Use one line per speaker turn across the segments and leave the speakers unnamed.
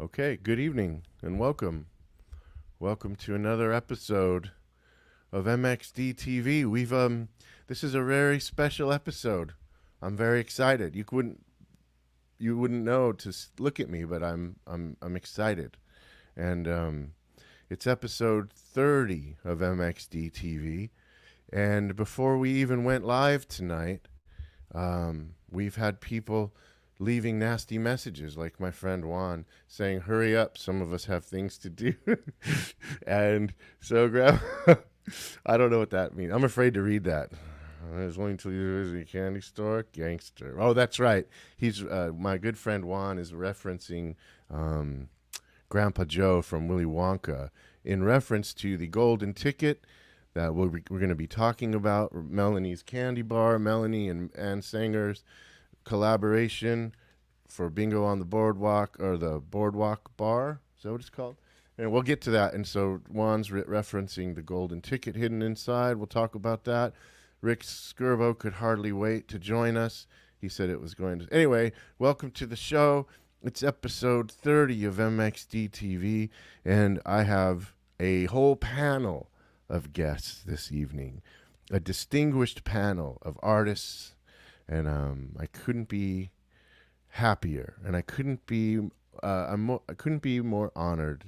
Okay, good evening and welcome. Welcome to another episode of MXDTV. This is a very special episode. I'm very excited. You wouldn't know to look at me, but I'm excited. And it's episode 30 of MXDTV. And before we even went live tonight, we've had people leaving nasty messages, like my friend Juan saying, "Hurry up, some of us have things to do." And so I don't know what that means. I'm afraid to read that. There's only until you visit a candy store, gangster. Oh, that's right. He's my good friend Juan is referencing Grandpa Joe from Willy Wonka in reference to the golden ticket that we're going to be talking about. Melanie's Candy Bar, Melanie and Ann Sanger's collaboration for Bingo on the Boardwalk, or the Boardwalk Bar. Is that what it's called? And we'll get to that. And so Juan's referencing the golden ticket hidden inside. We'll talk about that. Rick Skirbo could hardly wait to join us. He said it was going to. Anyway, welcome to the show. It's episode 30 of MXDTV, and I have a whole panel of guests this evening, a distinguished panel of artists, and I couldn't be happier, and I couldn't be more honored.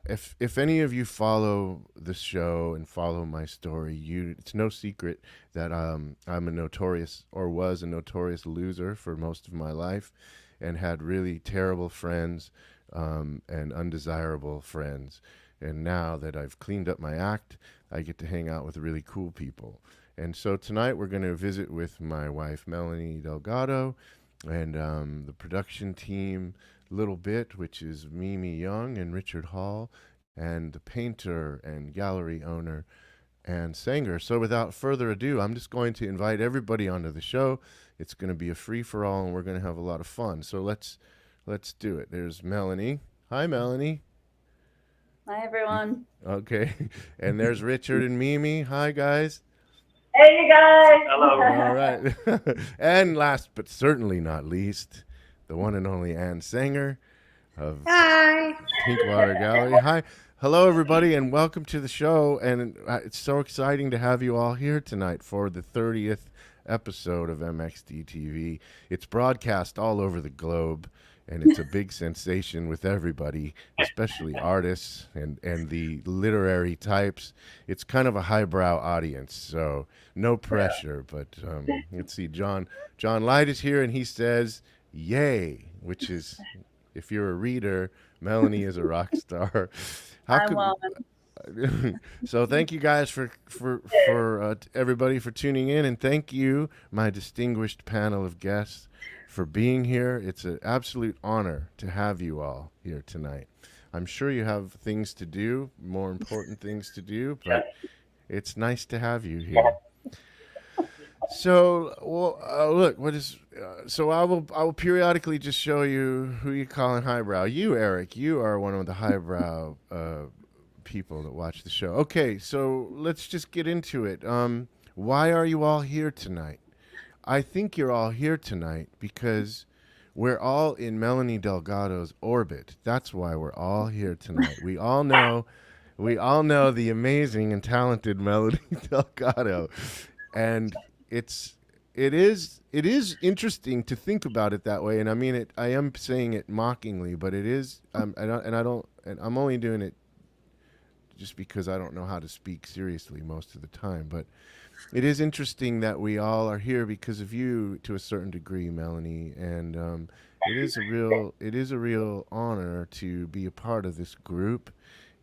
If any of you follow the show and follow my story, it's no secret that I'm a notorious, or was a notorious loser for most of my life, and had really terrible friends and undesirable friends. And now that I've cleaned up my act, I get to hang out with really cool people. And so tonight we're going to visit with my wife, Melanie Delgado, and the production team, l.ittle.bit, which is Mimi Young and Richard Hall, and the painter and gallery owner, Ann Sanger. So without further ado, I'm just going to invite everybody onto the show. It's going to be a free-for-all, and we're going to have a lot of fun. So let's do it. There's Melanie. Hi, Melanie.
Hi, everyone.
Okay. And there's Richard and Mimi. Hi, guys.
Hey, you guys.
Hello.
All right. And last but certainly not least, the one and only Ann Sanger of Pinkwater Gallery. Hi. Hello, everybody, and welcome to the show. And it's so exciting to have you all here tonight for the 30th episode of MXDTV. It's broadcast all over the globe, and it's a big sensation with everybody, especially artists and the literary types. It's kind of a highbrow audience, so no pressure. But let's see, John Light is here, and he says, "Yay," which is, if you're a reader, Melanie is a rock star. So thank you guys for everybody for tuning in, and thank you, my distinguished panel of guests, for being here. It's an absolute honor to have you all here tonight. I'm sure you have things to do, more important things to do, but it's nice to have you here. So, look, so I will periodically just show you who you calling highbrow. You, Eric, you are one of the highbrow people that watch the show. Okay, so let's just get into it. Why are you all here tonight? I think you're all here tonight because we're all in Melanie Delgado's orbit. That's why we're all here tonight. We all know the amazing and talented Melanie Delgado, and it is interesting to think about it that way. And I mean it. I am saying it mockingly, but it is. I'm only doing it just because I don't know how to speak seriously most of the time, but it is interesting that we all are here because of you to a certain degree, Melanie, and it is a real honor to be a part of this group.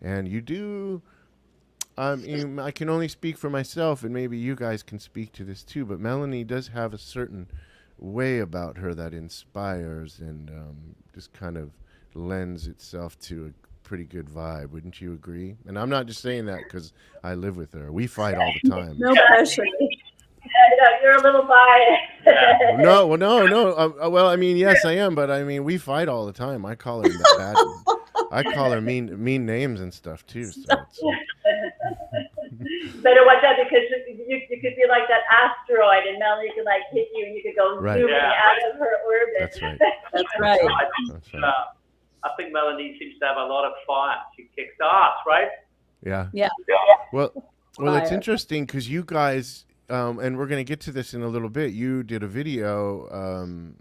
And you do, I can only speak for myself, and maybe you guys can speak to this too, but Melanie does have a certain way about her that inspires and just kind of lends itself to a pretty good vibe. Wouldn't you agree? And I'm not just saying that because I live with her. We fight all the time.
No pressure.
You're a little biased.
No. Well, I mean, yes, I am, but I mean, we fight all the time. I call her bad. I call her mean names and stuff too. So
Better watch out because you could be like that asteroid, and Melanie could like hit you, and you could go zooming out of her orbit.
That's right.
That's right.
That's right.
I think Melanie seems to have a lot of fire. She kicks ass, right?
Yeah.
Yeah.
Well, it's
Fire.
interesting because you guys, and we're going to get to this in a little bit. You did a video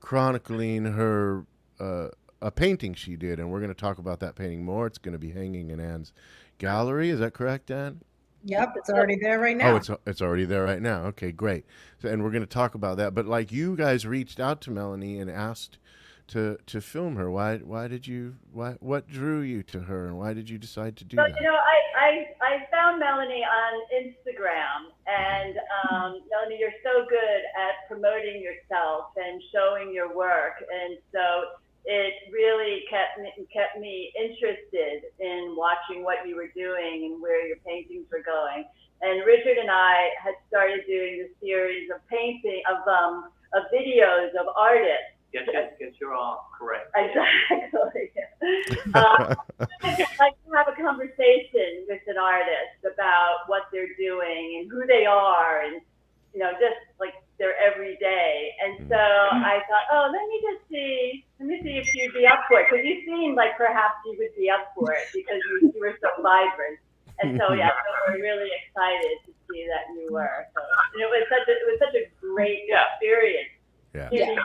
chronicling her a painting she did, and we're going to talk about that painting more. It's going to be hanging in Anne's gallery. Is that correct, Anne?
Yep, it's already there right now.
Oh, it's already there right now. Okay, great. So, and we're going to talk about that. But like, you guys reached out to Melanie and asked to film her. What drew you to her, and why did you decide to do
So,
that?
I found Melanie on Instagram, and Melanie, you're so good at promoting yourself and showing your work, and so it really kept me interested in watching what you were doing and where your paintings were going. And Richard and I had started doing this series of videos of artists.
Get your arm correct.
Exactly. Like to have a conversation with an artist about what they're doing and who they are, and just like their everyday. And so I thought, let me see if you'd be up for it, because you seemed like perhaps you would be up for it because you were so vibrant. And so so we're really excited to see that you were. So it was such a great experience.
Yeah.
In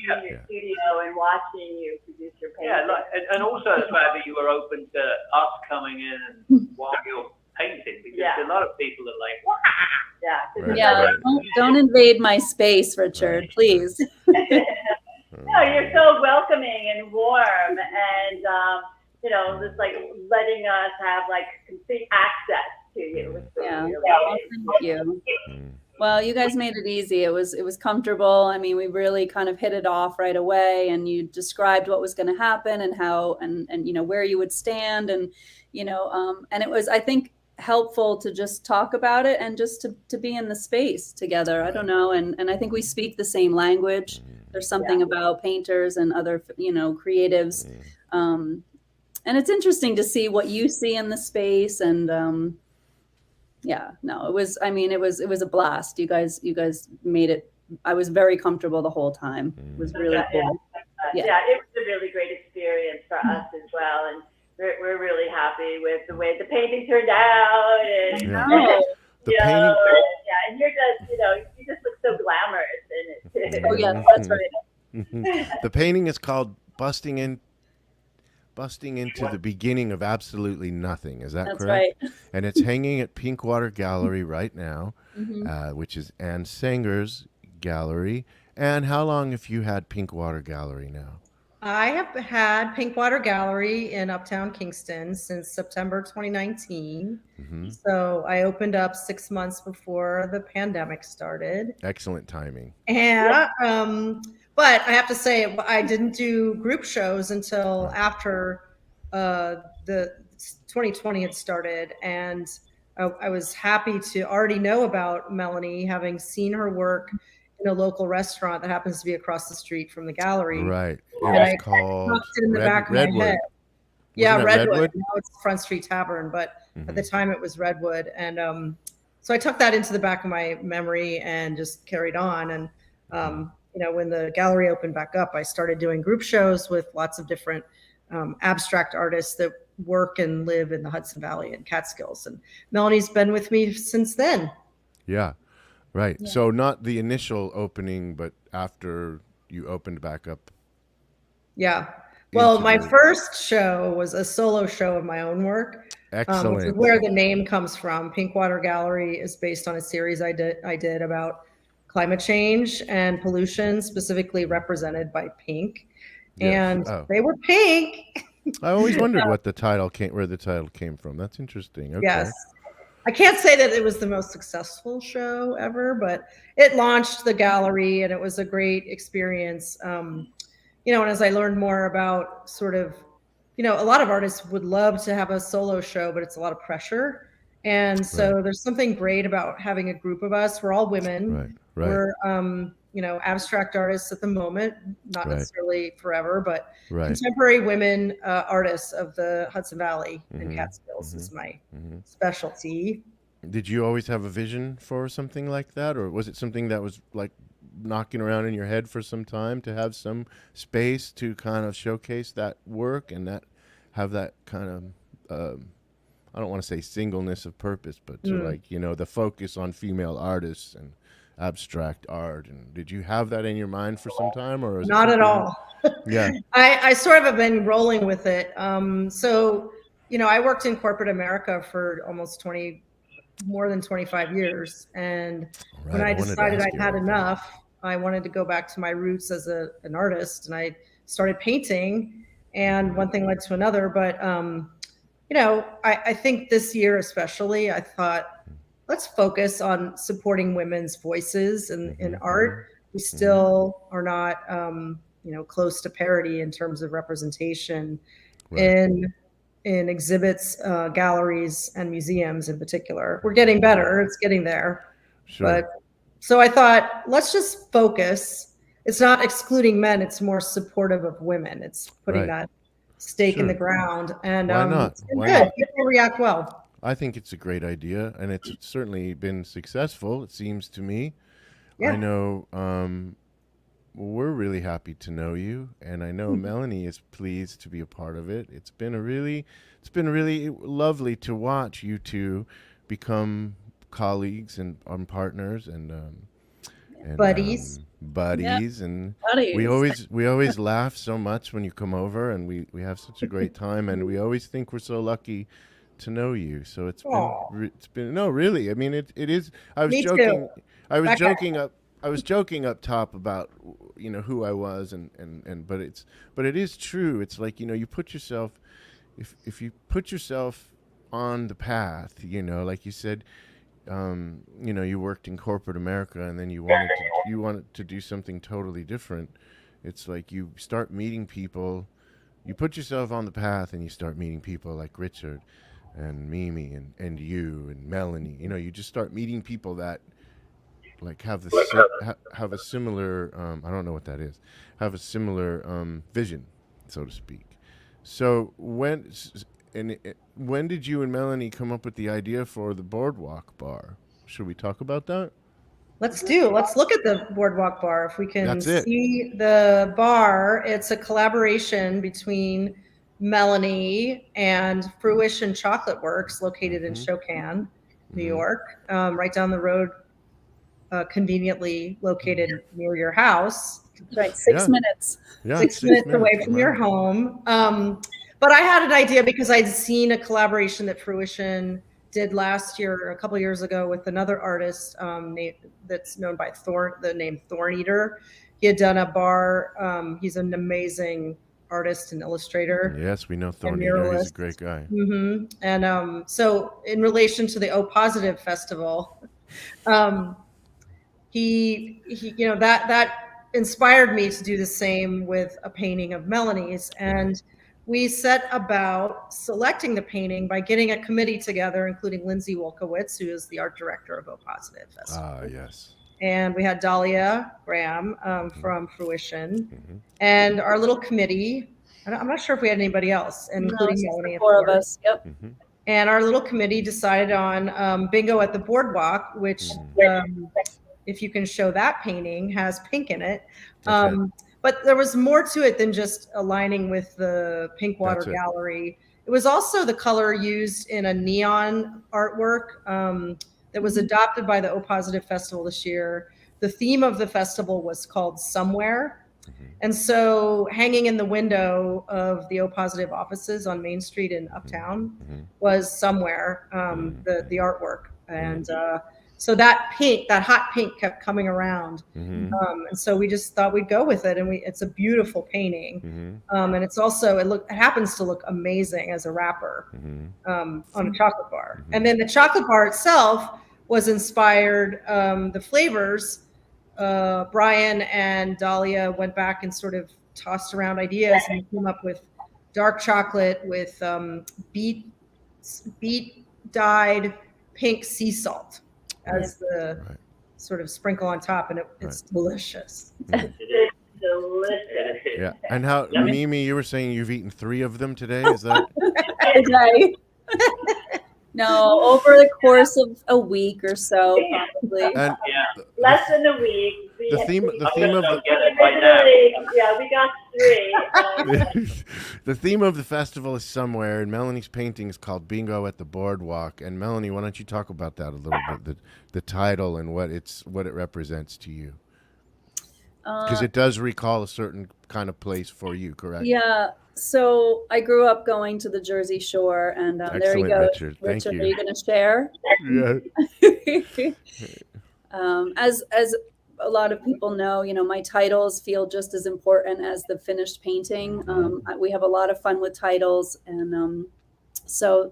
your studio and watching you produce your paintings.
Yeah, and also the fact that you were open to us coming in while you're painting, because a lot of people are like, "Wow."
Right.
Yeah. Don't invade my space, Richard, please.
No, you're so welcoming and warm, and just like letting us have like complete access to you.
Yeah. Well, thank you. Well, you guys made it easy. It was comfortable. I mean, we really kind of hit it off right away, and you described what was going to happen and how and where you would stand, and and it was, I think, helpful to just talk about it and just to be in the space together. I don't know, and I think we speak the same language. There's something about painters and other creatives, and it's interesting to see what you see in the space. And it was a blast. You guys made it. I was very comfortable the whole time. It was really cool.
Yeah, it was a really great experience for us as well, and we're really happy with the way the painting turned out. And and you're just you just look so glamorous in it too.
Oh yeah, that's right.
The painting is called Busting into the Beginning of Absolutely Nothing. Is that
That's
correct?
right.
And it's hanging at Pinkwater Gallery right now,
Mm-hmm.
which is Anne Sanger's gallery. And how long have you had Pinkwater Gallery now?
I have had Pinkwater Gallery in Uptown Kingston since September 2019.
Mm-hmm.
So I opened up 6 months before the pandemic started.
Excellent timing.
And but I have to say, I didn't do group shows until after the 2020 had started, and I was happy to already know about Melanie, having seen her work in a local restaurant that happens to be across the street from the gallery.
Right. It
And
was
I
called
tucked it in the back of my
Redwood.
head. Yeah,
Wasn't it
Redwood. Now it's Front Street Tavern, but at the time it was Redwood. And so I took that into the back of my memory and just carried on. And when the gallery opened back up, I started doing group shows with lots of different abstract artists that work and live in the Hudson Valley and Catskills. And Melanie's been with me since then.
Yeah. Right.
Yeah.
So not the initial opening, but after you opened back up.
Yeah. Well, my
the-
first show was a solo show of my own work.
Excellent.
Which is where the name comes from. Pinkwater Gallery is based on a series I did about climate change and pollution, specifically represented by pink.
Yes.
And they were pink.
I always wondered where the title came from. That's interesting. Okay.
Yes. I can't say that it was the most successful show ever, but it launched the gallery and it was a great experience. And as I learned more about sort of, a lot of artists would love to have a solo show, but it's a lot of pressure. And so there's something great about having a group of us. We're all women.
Right.
We're, abstract artists at the moment, not necessarily forever, but
Right.
contemporary women artists of the Hudson Valley and Catskills is my specialty.
Did you always have a vision for something like that, or was it something that was like knocking around in your head for some time to have some space to kind of showcase that work and that have that kind of I don't want to say singleness of purpose, but to like, you know, the focus on female artists and abstract art. And did you have that in your mind for some time, or is
Not
it
at all.
Yeah.
I sort of have been rolling with it. So, you know, I worked in corporate America for almost more than 25 years. And when I decided I'd had enough, I wanted to go back to my roots as an artist, and I started painting, and one thing led to another. But, you know, I think this year especially, I thought, let's focus on supporting women's voices in art. We still are not, you know, close to parity in terms of representation in exhibits, galleries, and museums in particular. We're getting better. It's getting there.
Sure.
But so I thought, let's just focus. It's not excluding men. It's more supportive of women. It's putting that stake in the ground. And
why not?
it's been good. People react well.
I think it's a great idea, and it's certainly been successful, it seems to me.
Yeah.
I know we're really happy to know you, and I know Melanie is pleased to be a part of it. It's been really lovely to watch you two become colleagues and partners and
buddies.
And
Buddies.
we always laugh so much when you come over, and we have such a great time, and we always think we're so lucky to know you. So it's been no, really. I mean, it is. I was joking. I was joking up top about, you know, who I was, but it is true. It's like, you know, you put yourself, if you put yourself on the path, you know, like you said, you know, you worked in corporate America, and then you wanted to do something totally different. It's like you start meeting people, you put yourself on the path, and you start meeting people like Richard and Mimi and you and Melanie. You know, you just start meeting people that like have a similar I don't know what that is, have a similar vision, so to speak. So when did you and Melanie come up with the idea for the Boardwalk Bar? Should we talk about that?
Let's look at the Boardwalk Bar. If we can see the bar, it's a collaboration between Melanie and Fruition Chocolate Works, located in Shokan, New York, right down the road, conveniently located near your house.
Right, 6 minutes.
Yeah,
6 minutes away from your home. But I had an idea because I'd seen a collaboration that Fruition did last year, a couple of years ago, with another artist that's known by the name Thorn Eater. He had done a bar. He's an amazing artist and illustrator.
Yes, we know Thorn Eater. He's a great guy.
And so in relation to the O Positive Festival, he you know, that inspired me to do the same with a painting of Melanie's. And we set about selecting the painting by getting a committee together, including Lindsay Wolkowitz, who is the art director of O Positive Festival.
Yes.
And we had Dahlia Graham from Fruition, and our little committee. I'm not sure if we had anybody else, including Melanie.
Four of us. Yep.
And our little committee decided on Bingo at the Boardwalk, which, if you can show that painting, has pink in it. But there was more to it than just aligning with the Pinkwater Gallery. It was also the color used in a neon artwork that was adopted by the O Positive Festival this year. The theme of the festival was called Somewhere. And so hanging in the window of the O Positive offices on Main Street in Uptown was Somewhere, the artwork. And so that pink, that hot pink, kept coming around. And so we just thought we'd go with it. And it's a beautiful painting. And it's also, it happens to look amazing as a wrapper on a chocolate bar. And then the chocolate bar itself was inspired, the flavors, Brian and Dahlia went back and sort of tossed around ideas and came up with dark chocolate with beet dyed pink sea salt as the sort of sprinkle on top, and it's delicious.
It is delicious.
Yeah. And how, Mimi, you were saying you've eaten 3 of them today? Is that?
Today. No, over the course of a week or so, probably.
And
Less than a week.
the theme of the
get it by now.
Yeah, we got 3.
the theme of the festival is somewhere, and Melanie's painting is called Bingo at the Boardwalk. And Melanie, why don't you talk about that a little bit, the title and what it represents to you? Because it does recall a certain kind of place for you, correct?
Yeah. So I grew up going to the Jersey Shore, and there you go,
Richard. Thank
Richard,
you.
are you going to share?
Yeah.
As a lot of people know, my titles feel just as important as the finished painting. We have a lot of fun with titles, and so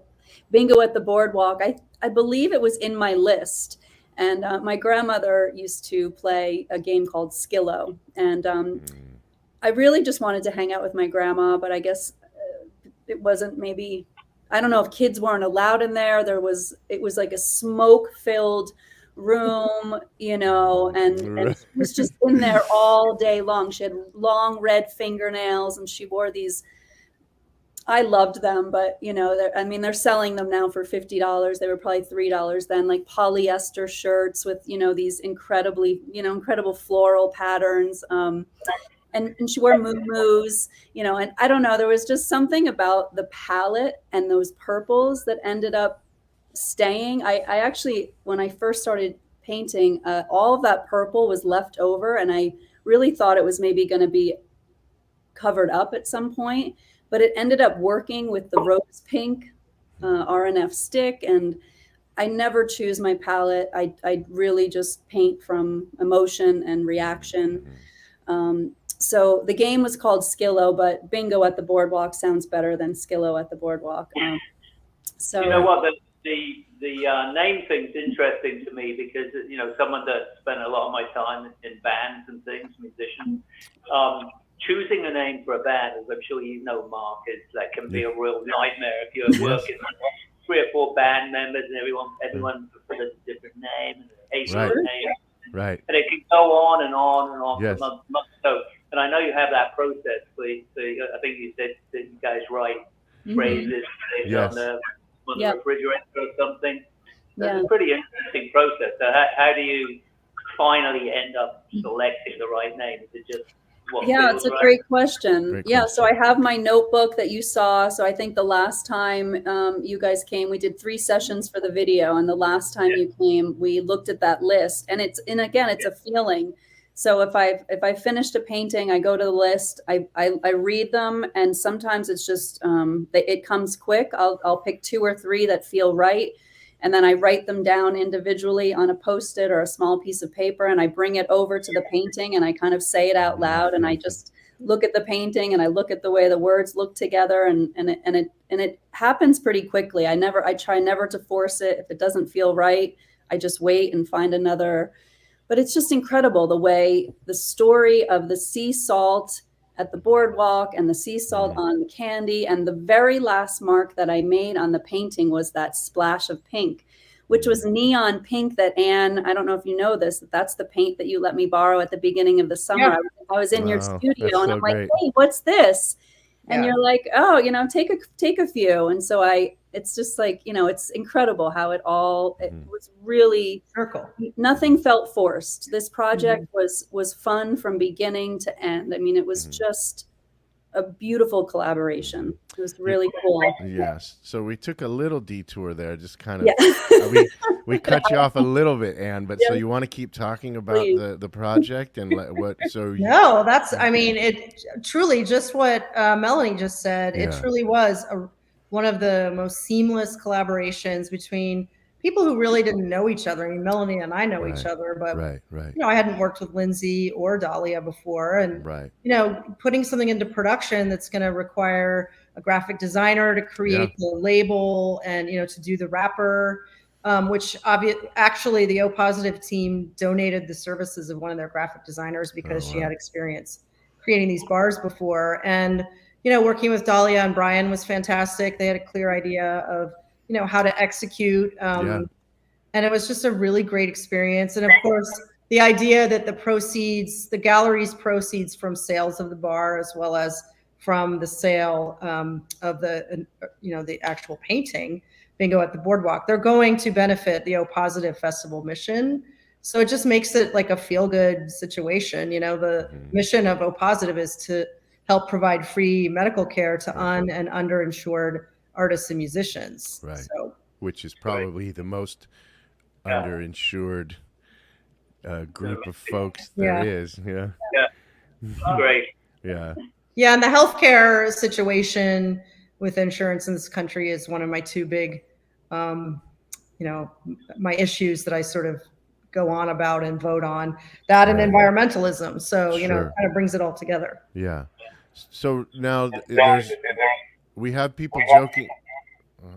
Bingo at the Boardwalk, I believe it was in my list. And my grandmother used to play a game called Skillo, and I really just wanted to hang out with my grandma, but I guess it wasn't, maybe, I don't know if kids weren't allowed in there. It was like a smoke-filled room, and she was just in there all day long. She had long red fingernails, and she wore these, I loved them, but they're selling them now for $50. They were probably $3 then, like polyester shirts with, these incredible floral patterns. And she wore moo-moos, and I don't know, there was just something about the palette and those purples that ended up staying. I actually, when I first started painting, all of that purple was left over, and I really thought it was maybe going to be covered up at some point, but it ended up working with the rose pink RNF stick. And I never choose my palette. I really just paint from emotion and reaction. So the game was called Skillo, but Bingo at the Boardwalk sounds better than Skillo at the Boardwalk. So
you know what, the name thing's interesting to me because someone that spent a lot of my time in bands and things, musician, choosing a name for a band, as I'm sure you know, Mark, that can be a real nightmare if you're working with 3 or 4 band members and everyone prefers a different name and a favorite name.
Right.
And it can go on and on and on
Yes.
for months. So, and I know you have that process. I think you said that you guys write phrases on the refrigerator or something. That's a pretty interesting process. So how do you finally end up selecting the right name? Is it just
it's a great question. So I have my notebook that you saw. So I think the last time you guys came, we did 3 sessions for the video, and the last time you came, we looked at that list, and it's a feeling. So if I finished a painting, I go to the list, I read them, and sometimes it's just it comes quick. I'll pick 2 or 3 that feel right. And then I write them down individually on a Post-it or a small piece of paper, and I bring it over to the painting, and I kind of say it out loud, and I just look at the painting, and I look at the way the words look together, and it happens pretty quickly. I try never to force it. If it doesn't feel right, I just wait and find another. But it's just incredible the way the story of the sea salt at the boardwalk and the sea salt on the candy, and the very last mark that I made on the painting was that splash of pink, which was neon pink that Anne, I don't know if you know this, that's the paint that you let me borrow at the beginning of the summer.
Yeah.
I was in your studio, and I'm like,
great.
hey, what's this? And you're like, oh, take a few. And so it's just like, it's incredible how it was really
Circle.
Nothing felt forced. This project was fun from beginning to end. I mean, it was just a beautiful collaboration. It was really cool.
Yes. So we took a little detour there, just kind of, we cut you off a little bit, Anne, but so you want to keep talking about the project and what, so.
No, it truly just what Melanie just said. It truly was one of the most seamless collaborations between people who really didn't know each other. I mean, Melanie and I know each other, but I hadn't worked with Lindsay or Dahlia before, and putting something into production that's going to require a graphic designer to create the label and to do the wrapper, which actually the O Positive team donated the services of one of their graphic designers because she had experience creating these bars before, and working with Dahlia and Brian was fantastic. They had a clear idea of how to execute. And it was just a really great experience. And of course, the idea that the gallery's proceeds from sales of the bar, as well as from the sale of the actual painting, Bingo at the Boardwalk, they're going to benefit the O Positive Festival mission. So it just makes it like a feel-good situation. You know, the mission of O Positive is to help provide free medical care to and underinsured artists and musicians.
Right.
So,
which is probably the most underinsured group of folks there is. Yeah.
Great.
Yeah.
Yeah, and the healthcare situation with insurance in this country is one of my two big, my issues that I sort of go on about and vote on. That and environmentalism. So, it kind of brings it all together.
Yeah. So now we have people joking.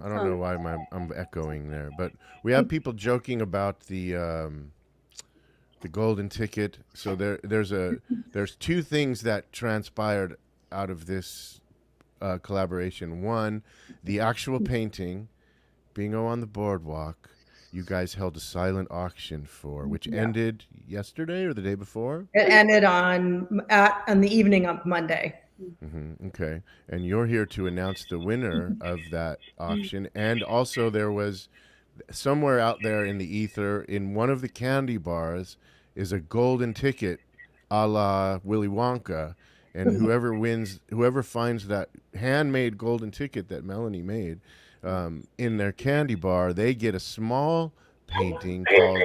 I don't know why I'm echoing there, but we have people joking about the golden ticket. So there's two things that transpired out of this collaboration. One, the actual painting, Bingo on the Boardwalk, you guys held a silent auction for, which ended yesterday or the day before?
It ended on the evening of Monday.
Okay. And you're here to announce the winner of that auction. And also there was somewhere out there in the ether, in one of the candy bars, is a golden ticket a la Willy Wonka. And whoever finds that handmade golden ticket that Melanie made in their candy bar, they get a small painting called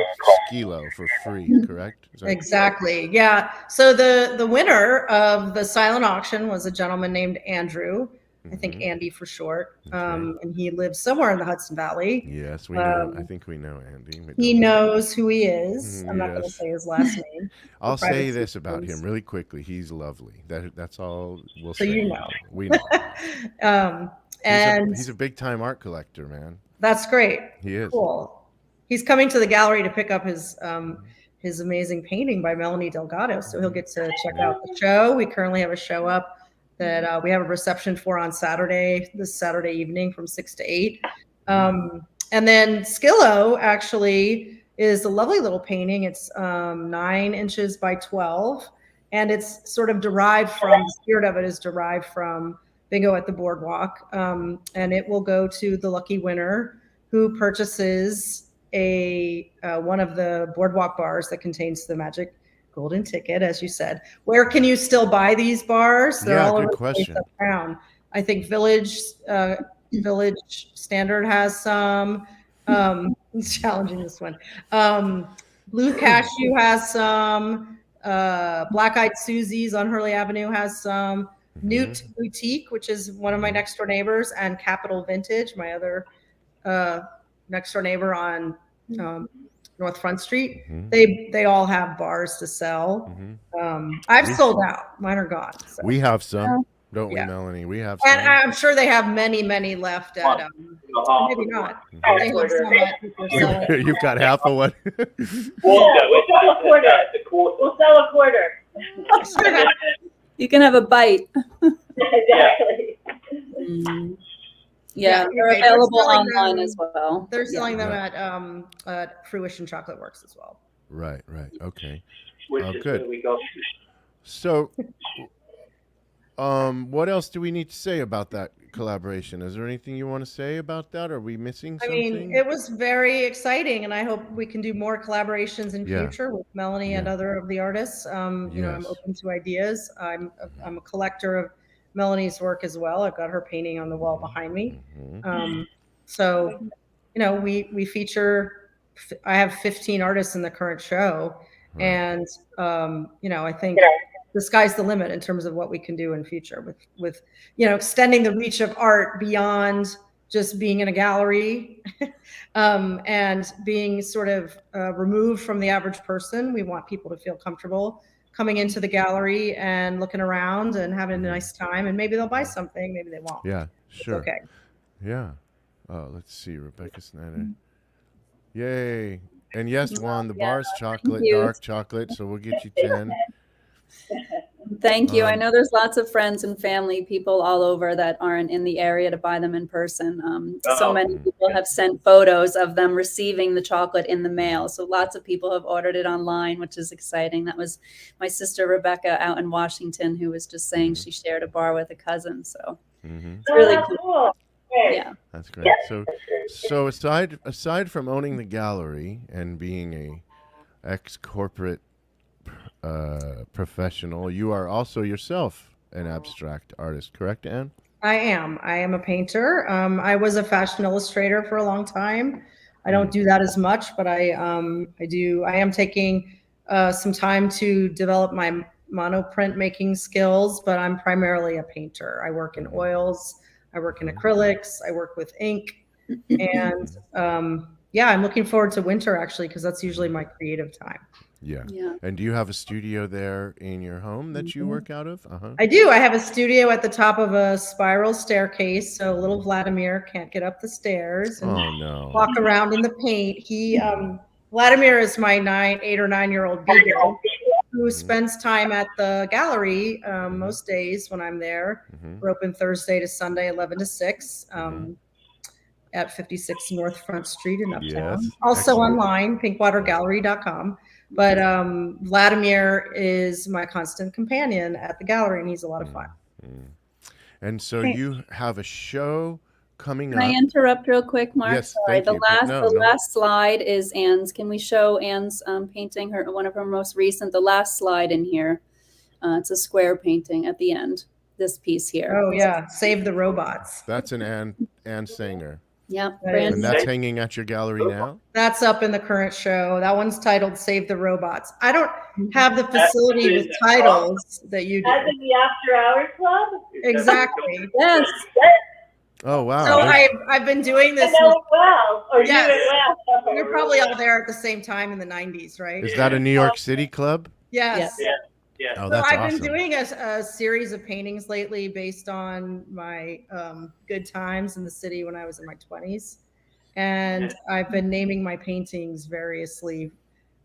Skilo for free, correct?
Exactly. Yeah. So the winner of the silent auction was a gentleman named Andrew. I think Andy for short. And he lives somewhere in the Hudson Valley.
Yes, we know. I think we know Andy.
He knows who he is. I'm not going to say his last name.
I'll say this about him really quickly. He's lovely. That's all we'll say.
So you know.
We know.
And
he's a big time art collector, man.
That's great.
He is.
Cool. He's coming to the gallery to pick up his amazing painting by Melanie Delgado. So he'll get to check out the show. We currently have a show up that we have a reception for on this Saturday evening from 6 to 8. And then Skilo actually is a lovely little painting. It's 9 inches by 12. And it's sort of derived from, the spirit of it is derived from Bingo at the Boardwalk. And it will go to the lucky winner who purchases one of the Boardwalk bars that contains the magic golden ticket, as you said. Where can you still buy these bars? They're all over the place around. I think Village Standard has some. It's challenging, this one. Blue Cashew has some. Black Eyed Susie's on Hurley Avenue has some. Newt Boutique, which is one of my next door neighbors, and Capital Vintage, my other next door neighbor on North Front Street. They all have bars to sell. I've sold out. Mine are gone. So.
We have some, don't we, Melanie? We have some.
And I'm sure they have many, many left at maybe not. They have some at
You've got half of what?
We'll sell a quarter. We'll sell a quarter.
You can have a bite.
Exactly.
Yeah, they're available online as well.
They're selling them at Fruition Chocolate Works as well.
Right. Okay.
Which is
good.
where we go.
So, what else do we need to say about that collaboration? Is there anything you want to say about that? Are we missing something?
I mean, it was very exciting, and I hope we can do more collaborations in future with Melanie and other of the artists. I'm open to ideas. I'm a collector of Melanie's work as well. I've got her painting on the wall behind me. So, we feature, I have 15 artists in the current show. Right. And, I think the sky's the limit in terms of what we can do in future with extending the reach of art beyond just being in a gallery and being sort of removed from the average person. We want people to feel comfortable coming into the gallery and looking around and having a nice time, and maybe they'll buy something, maybe they won't.
Yeah, sure.
It's okay.
Yeah. Oh, let's see, Rebecca Snyder. Yay. And yes, Juan, the bar's chocolate, dark chocolate, so we'll get you 10.
Thank you. I know there's lots of friends and family, people all over that aren't in the area to buy them in person. So many people have sent photos of them receiving the chocolate in the mail. So lots of people have ordered it online, which is exciting. That was my sister Rebecca out in Washington, who was just saying she shared a bar with a cousin. So it's really cool. Yeah,
that's great. So aside from owning the gallery and being ex-corporate professional. You are also yourself an abstract artist, correct, Anne?
I am. I am a painter. I was a fashion illustrator for a long time. I don't do that as much, but I do. I am taking some time to develop my monoprint making skills, but I'm primarily a painter. I work in oils. I work in acrylics. I work with ink, and yeah, I'm looking forward to winter actually because that's usually my creative time.
Yeah.
Yeah.
And do you have a studio there in your home that you work out of?
I do. I have a studio at the top of a spiral staircase, so little Vladimir can't get up the stairs and walk around in the paint. He Vladimir is my 8 or 9 year old beagle who spends time at the gallery most days when I'm there. We're open Thursday to Sunday, 11 to 6. At 56 North Front Street in Uptown. Also online, pinkwatergallery.com. But Vladimir is my constant companion at the gallery, and he's a lot of fun.
And so you have a show coming up.
Can I interrupt real quick, Mark?
Yes,
sorry.
thank
The
you.
last slide is Anne's. Can we show Anne's painting, one of her most recent, the last slide in here? It's a square painting at the end, this piece here.
Oh, yeah. Save the Robots.
That's an Anne Sanger.
Yeah.
And that's hanging at your gallery now?
That's up in the current show. That one's titled Save the Robots. I don't have the facility with titles that you do.
As in the After Hours Club?
Exactly.
Yes.
Oh, wow.
So I've been doing this.
I know it well. Or
Yes.
you it well.
You're probably all there at the same time in the 90s, right?
Is that a New York City club?
Yes.
Yeah.
Oh,
So
that's
I've
awesome.
been doing a series of paintings lately based on my good times in the city when I was in my 20s. And I've been naming my paintings variously.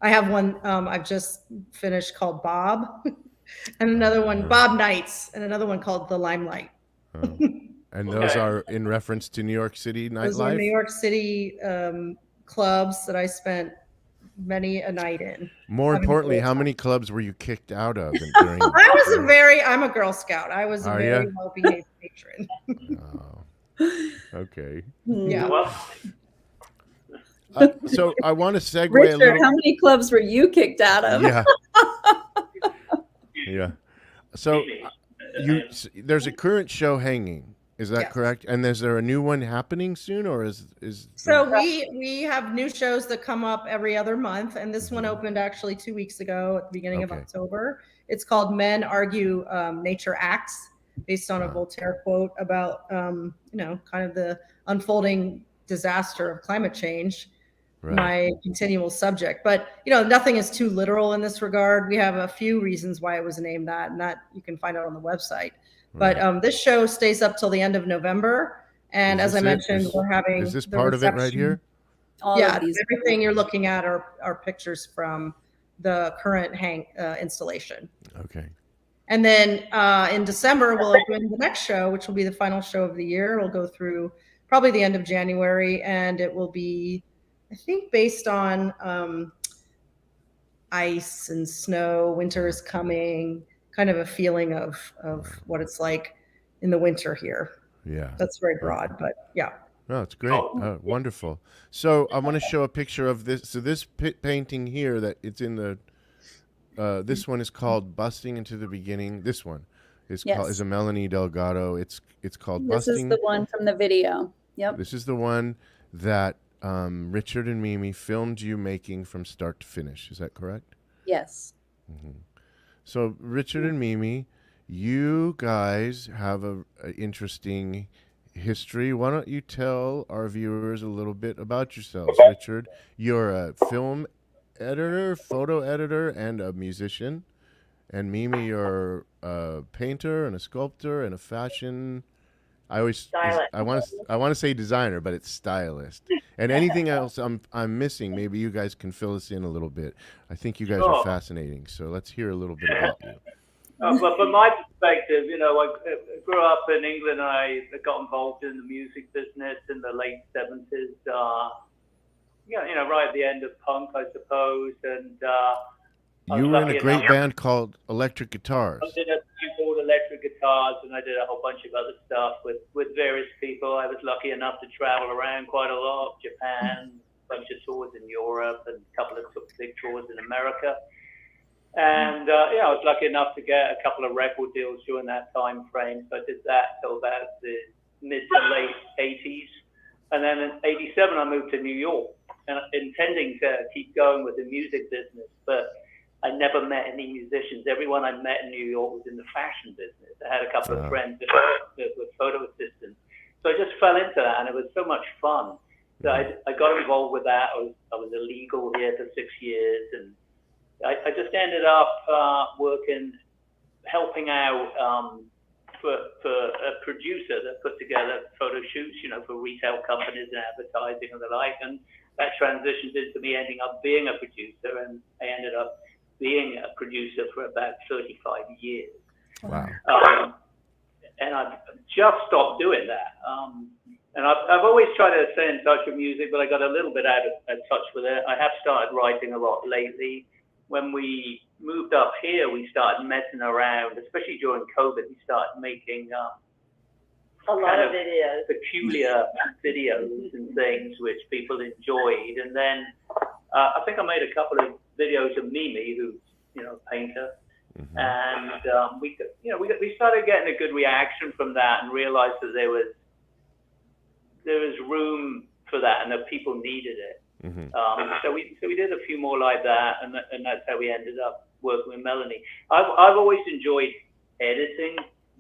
I have one I've just finished called Bob, and another one, Bob Nights, and another one called The Limelight.
And those are in reference to New York City nightlife?
Those are New York City clubs that I spent many a night in.
More importantly, how many clubs were you kicked out of? During
I'm a Girl Scout. I was a very well-behaved patron.
Okay.
Yeah.
So I want to segue
Richard,
a little.
how many clubs were you kicked out of?
Yeah. Yeah. So there's a current show hanging. Is that correct? And is there a new one happening soon, or is
So we have new shows that come up every other month, and this one opened actually 2 weeks ago at the beginning of October. It's called Men Argue, Nature Acts, based on a Voltaire quote about kind of the unfolding disaster of climate change. Right. My continual subject, but nothing is too literal in this regard. We have a few reasons why it was named that, and that you can find out on the website. But this show stays up till the end of November. And as I mentioned, we're having
is this part of it right here?
Everything you're looking at are pictures from the current installation.
Okay.
And then in December, we'll open the next show, which will be the final show of the year. It'll go through probably the end of January, and it will be, I think, based on ice and snow. Winter is coming. Kind of a feeling of what it's like in the winter here. Yeah. That's very broad, but yeah.
Oh, it's great. Wonderful. So I want to show a picture of this. So this painting here that it's in the, this one is called Busting into the Beginning. This one is a Melanie Delgado. It's called Busting.
This is the one from the video. Yep.
This is the one that Richard and Mimi filmed you making from start to finish. Is that correct?
Yes.
Mm-hmm. So Richard and Mimi, you guys have a interesting history. Why don't you tell our viewers a little bit about yourselves? Richard, you're a film editor, photo editor, and a musician. And Mimi, you're a painter and a sculptor and a fashion. I want to say designer, but it's stylist. And anything else I'm missing, maybe you guys can fill us in a little bit. I think you guys are fascinating, so let's hear a little bit about you.
But from my perspective, I grew up in England. I got involved in the music business in the late 70s. Right at the end of punk, I suppose. And
you were in a great band called Electric Guitars.
I did a few called Electric Guitars, and I did a whole bunch of other stuff with various people. I was lucky enough to travel around quite a lot, Japan, bunch of tours in Europe and a couple of big tours in America. And I was lucky enough to get a couple of record deals during that time frame. So I did that till about the mid to late 80s. And then in 87, I moved to New York, and intending to keep going with the music business, but I never met any musicians. Everyone I met in New York was in the fashion business. I had a couple of friends that were photo assistants. So I just fell into that, and it was so much fun. So I got involved with that. I was illegal here for 6 years, and I just ended up helping out for a producer that put together photo shoots, for retail companies and advertising and the like. And that transitioned into me ending up being a producer, and I ended up being a producer for about 35 years.
Wow.
And I've just stopped doing that. And I've always tried to stay in touch with music, but I got a little bit out of touch with it. I have started writing a lot lately. When we moved up here, we started messing around, especially during COVID. We started making
a lot of videos,
peculiar videos and things which people enjoyed. And then I think I made a couple of videos of Mimi, who's a painter, and we started getting a good reaction from that, and realized that there was room for that, and that people needed it. So we did a few more like that, and that's how we ended up working with Melanie. I've always enjoyed editing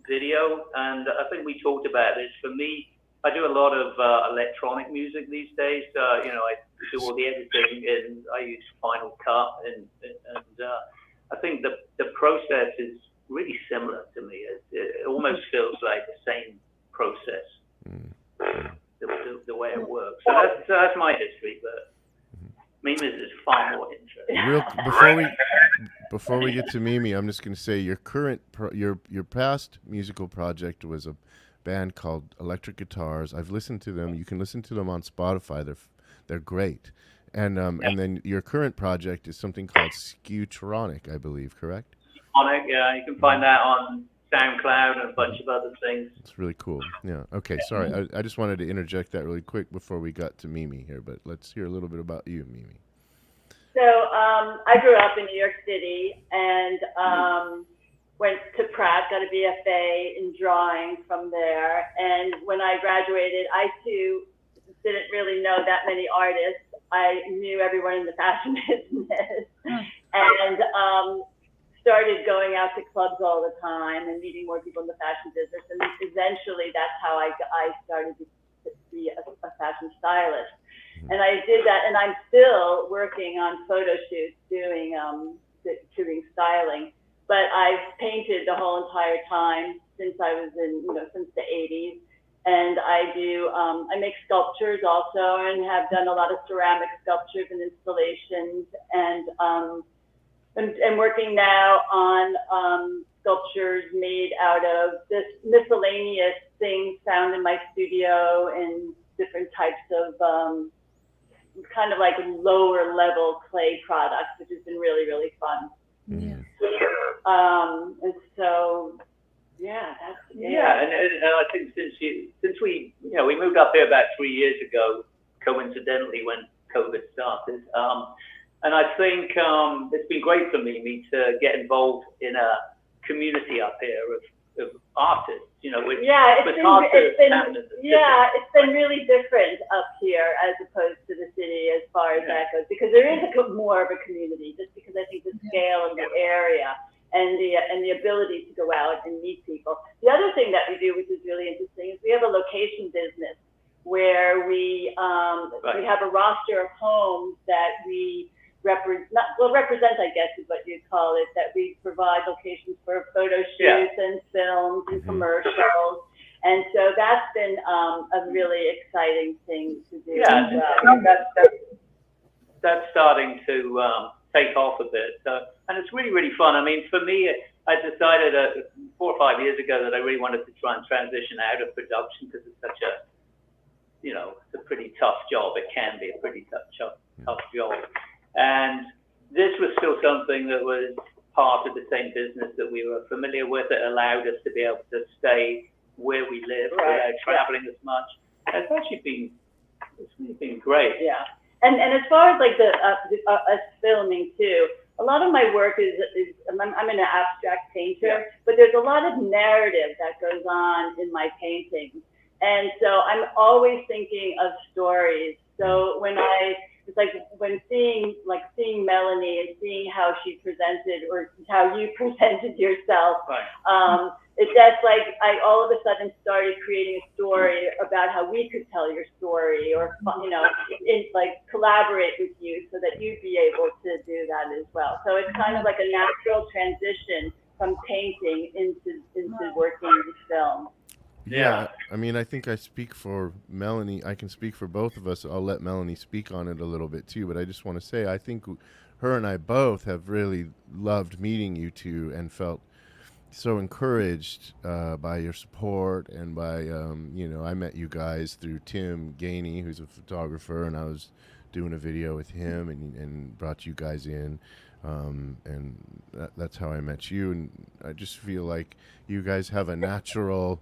video, and I think we talked about this. For me, I do a lot of electronic music these days. I do all the editing, and I use Final Cut, and I think the process is really similar to me. It almost feels like the same process. The way it works. So that's my history, but Mimi's is far more interesting.
Before we get to Mimi, I'm just going to say your current your past musical project was a band called Electric Guitars. I've listened to them. You can listen to them on Spotify. They're great. And then your current project is something called Skewtronic, I believe, correct?
Skewtronic, yeah. You can find that on SoundCloud and a bunch of other things.
It's really cool. Yeah. Okay. Sorry. I just wanted to interject that really quick before we got to Mimi here, but let's hear a little bit about you, Mimi.
So I grew up in New York City and went to Pratt, got a BFA in drawing from there. And when I graduated, I too didn't really know that many artists. I knew everyone in the fashion business, and started going out to clubs all the time and meeting more people in the fashion business. And eventually that's how I started to be a fashion stylist. And I did that, and I'm still working on photo shoots, doing styling. But I've painted the whole entire time since I was since the 80s. And I make sculptures also, and have done a lot of ceramic sculptures and installations, and I'm working now on sculptures made out of this miscellaneous things found in my studio, and different types of kind of like lower level clay products, which has been really, really fun.
Yeah.
And so, yeah, that's it.
Yeah, and I think since we moved up here about 3 years ago, coincidentally when COVID started, and I think it's been great for me to get involved in a community up here of artists. Which it's been really different up here as opposed to the city as far as that goes, because there is more of a community, just because I think the scale of the area and the ability to go out and meet people. The other thing that we do, which is really interesting, is we have a location business where we have a roster of homes that we represent, I guess is what you'd call it, that we provide locations for photo shoots and films and commercials. And so that's been a really exciting thing to do. Yeah, that's starting to take off a bit. And it's really, really fun. I mean, for me, I decided 4 or 5 years ago that I really wanted to try and transition out of production, because it's such a, it's a pretty tough job. It can be a pretty tough job. And this was still something that was part of the same business that we were familiar with. It allowed us to be able to stay where we live without traveling as much. And it's actually been great.
Yeah. And as far as like the us filming too, a lot of my work is I'm an abstract painter, but there's a lot of narrative that goes on in my paintings. And so I'm always thinking of stories. So it's like when seeing Melanie and seeing how she presented or how you presented yourself,
Right.
It's just like I all of a sudden started creating a story about how we could tell your story, or like collaborate with you so that you'd be able to do that as well. So it's kind of like a natural transition from painting into working in film.
Yeah, I mean, I think I speak for Melanie. I can speak for both of us. I'll let Melanie speak on it a little bit too, but I just want to say I think her and I both have really loved meeting you two and felt so encouraged by your support and by, I met you guys through Tim Gainey, who's a photographer, and I was doing a video with him and brought you guys in. And that's how I met you. And I just feel like you guys have a natural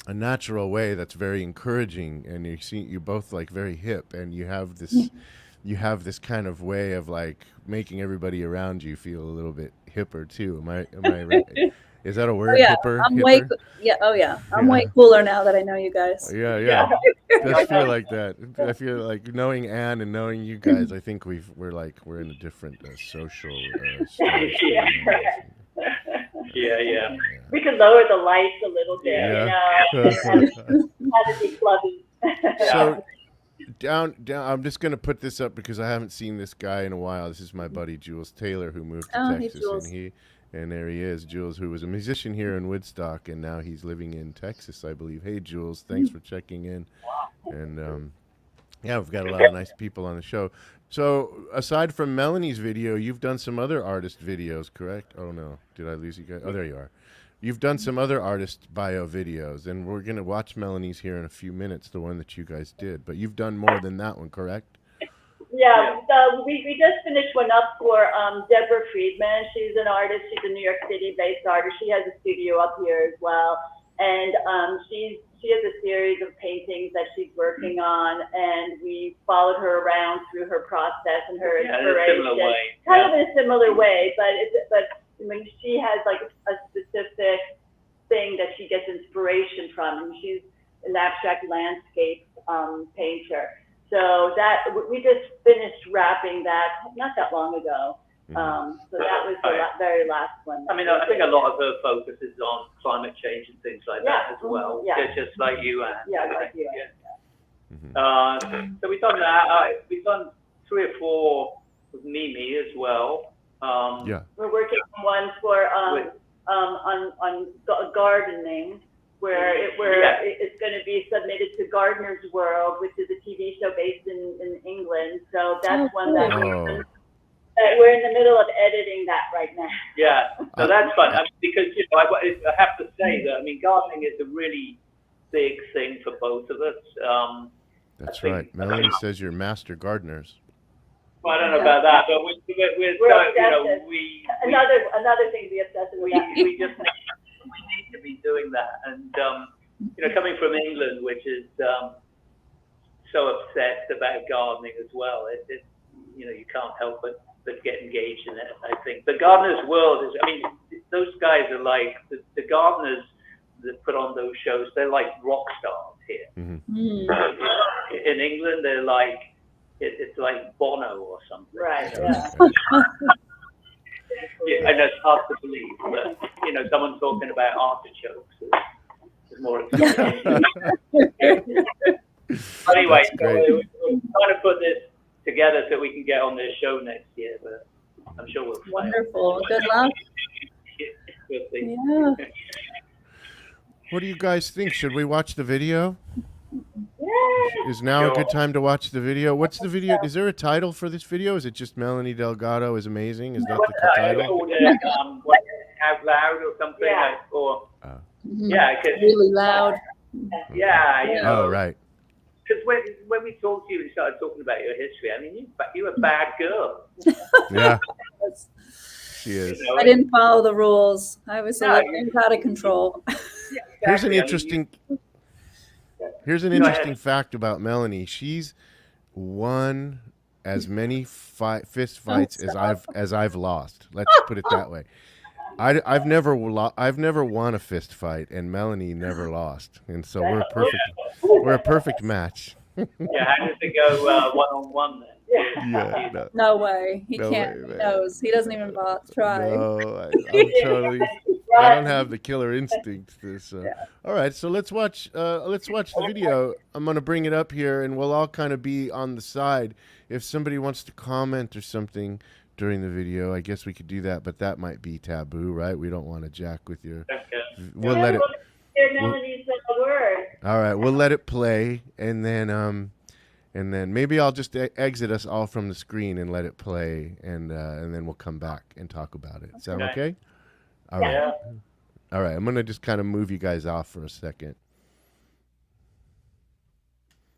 way that's very encouraging, and you're both like very hip, and you have this kind of way of like making everybody around you feel a little bit hipper too. Am I right? Is that a word?
Oh, yeah.
Hipper?
I'm
hipper?
I'm way cooler now that I know you guys.
Yeah. It does feel like that. I feel like knowing Anne and knowing you guys, I think we're in a different social stage.
Yeah.
We could lower the lights a little bit, Have to be clubby.
So down. I'm just gonna put this up because I haven't seen this guy in a while. This is my buddy Jules Taylor, who moved to
Hey,
Texas,
Jules.
and there he is, Jules, who was a musician here in Woodstock, and now he's living in Texas, I believe. Hey, Jules, thanks for checking in. And we've got a lot of nice people on the show. So aside from Melanie's video, you've done some other artist videos, correct? Oh no, did I lose you guys? Oh, there you are. You've done some other artist bio videos, and we're going to watch Melanie's here in a few minutes, the one that you guys did. But you've done more than that one, correct?
Yeah, we just finished one up for Deborah Friedman. She's an artist. She's a New York City-based artist. She has a studio up here as well. And she has a series of paintings that she's working on, and we followed her around through her process and her inspiration.
In a similar way.
Kind of in a similar way, but when she has like a specific thing that she gets inspiration from, and she's an abstract landscape painter. So that we just finished wrapping that not that long ago. So that was the very last one.
I mean, I think a lot of her focus is on climate change and things like that as well.
Yeah.
Just like you, Anne.
Yeah, like you.
So we've done that. We've done 3 or 4 with Mimi as well.
We're working on one for on gardening, where it's going to be submitted to Gardener's World, which is a TV show based in England. So that's one that we're in the middle of editing that right now.
Yeah, so that's fun. I mean, because I have to say that gardening is a really big thing for both of us.
That's right. Melanie says you're master gardeners.
Well, I don't know about that, but we're
another thing to be obsessed with.
We just need to be doing that, and coming from England, which is so obsessed about gardening as well, you can't help but get engaged in it. I think the gardener's world is. I mean, those guys are like the gardeners that put on those shows. They're like rock stars here. In England, they're like. It's like Bono or something.
Right.
Yeah, I know it's hard to believe, but someone talking about artichokes is more exciting. Anyway, we're trying to put this together so we can get on this show next year, but I'm sure we'll.
Wonderful. Good luck. Yeah.
What do you guys think? Should we watch the video? Is now a good time to watch the video? What's the video? Is there a title for this video? Is it just Melanie Delgado is amazing? Is that the title?
Out loud or something?
Really loud.
Yeah.
Oh, right.
Because when we talked to you and started talking about your history, I mean, you're a bad girl.
Yeah. She is.
I didn't follow the rules. I was out of control.
Here's an interesting fact about Melanie. She's won as many fist fights
stop.
as I've lost. Let's put it that way. I've never won a fist fight, and Melanie never lost, and so we're a perfect match.
Yeah, how does it go one-on-one then?
Yeah,
No way. He
no
can't.
way,
He
man.
knows. He doesn't even try.
No, I'm totally. I don't have the killer instinct. All right, so let's watch the video. I'm gonna bring it up here, and we'll all kind of be on the side. If somebody wants to comment or something during the video, I guess we could do that, but that might be taboo, right? We don't want to jack with your. We'll let it.
Melanie's word.
All right, we'll let it play, and then maybe I'll just exit us all from the screen and let it play, and then we'll come back and talk about it. Sound okay? All right.
Yeah.
All right. I'm gonna just kind of move you guys off for a second.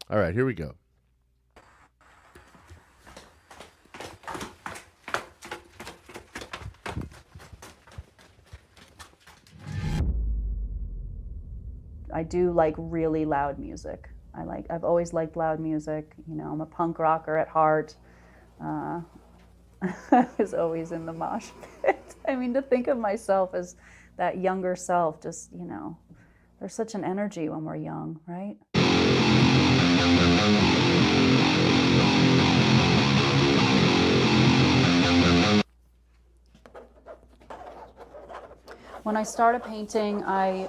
All right, here we go.
I do like really loud music. I've always liked loud music. You know, I'm a punk rocker at heart. I was always in the mosh pit. I mean, to think of myself as that younger self, just, you know, there's such an energy when we're young, right? When I start a painting, I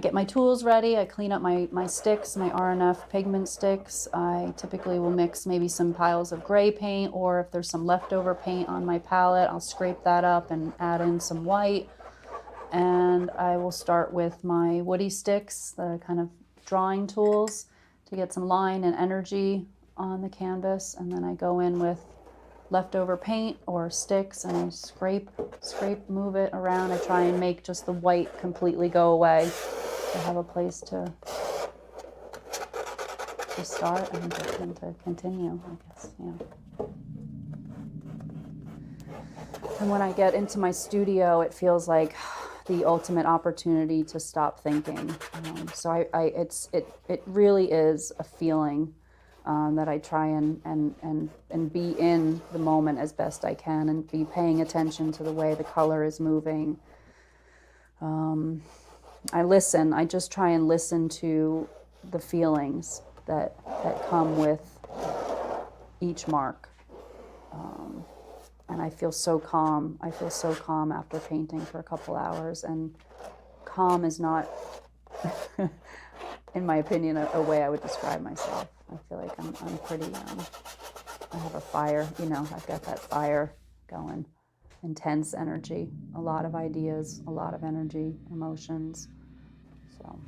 get my tools ready. I clean up my sticks, my RNF pigment sticks. I typically will mix maybe some piles of gray paint, or if there's some leftover paint on my palette, I'll scrape that up and add in some white. And I will start with my woody sticks, the kind of drawing tools, to get some line and energy on the canvas. And then I go in with leftover paint or sticks, and I scrape, move it around. I try and make just the white completely go away to have a place to start and to continue, I guess, yeah. And when I get into my studio, it feels like the ultimate opportunity to stop thinking. So it really is a feeling that I try and be in the moment as best I can, and be paying attention to the way the color is moving. I just try and listen to the feelings that come with each mark. And I feel so calm. I feel so calm after painting for a couple hours, and calm is not, in my opinion, a way I would describe myself. I feel like I'm pretty, I have a fire, you know, I've got that fire going, intense energy, a lot of ideas, a lot of energy, emotions, so.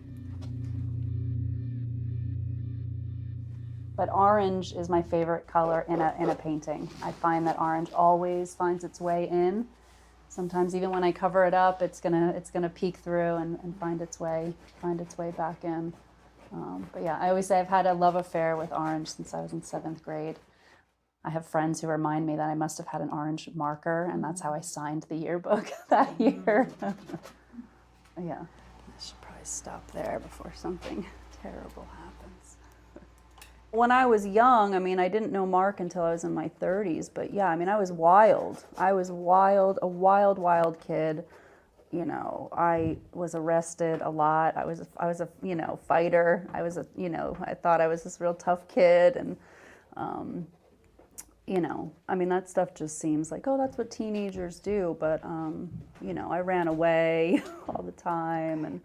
But orange is my favorite color in a painting. I find that orange always finds its way in. Sometimes even when I cover it up, it's gonna peek through and find its way back in. But yeah, I always say I've had a love affair with orange since I was in 7th grade. I have friends who remind me that I must have had an orange marker, and that's how I signed the yearbook that year. Yeah, I should probably stop there before something terrible happens. When I was young, I mean, I didn't know Marc until I was in my 30s, but yeah, I mean, I was wild. I was wild, a wild, wild kid. You know, I was arrested a lot. I was a you know, fighter. I thought I was this real tough kid, and you know, I mean, that stuff just seems like, oh, that's what teenagers do. But you know, I ran away all the time, and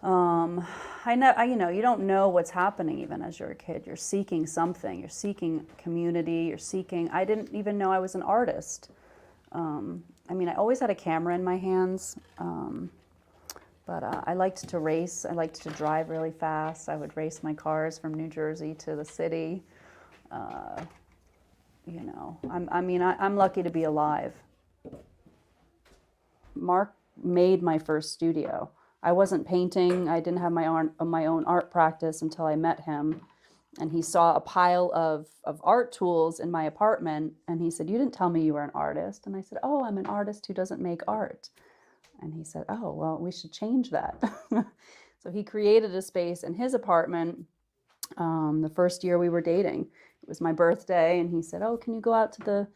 you know, you don't know what's happening even as you're a kid. You're seeking something. You're seeking community. I didn't even know I was an artist. I mean, I always had a camera in my hands, but I liked to race. I liked to drive really fast. I would race my cars from New Jersey to the city. You know, I'm lucky to be alive. Marc made my first studio. I wasn't painting. I didn't have my own art practice until I met him. And he saw a pile of art tools in my apartment, and he said, "You didn't tell me you were an artist." And I said, "Oh, I'm an artist who doesn't make art." And he said, "Oh, well, we should change that." So he created a space in his apartment the first year we were dating. It was my birthday, and he said, "Oh, can you go out to the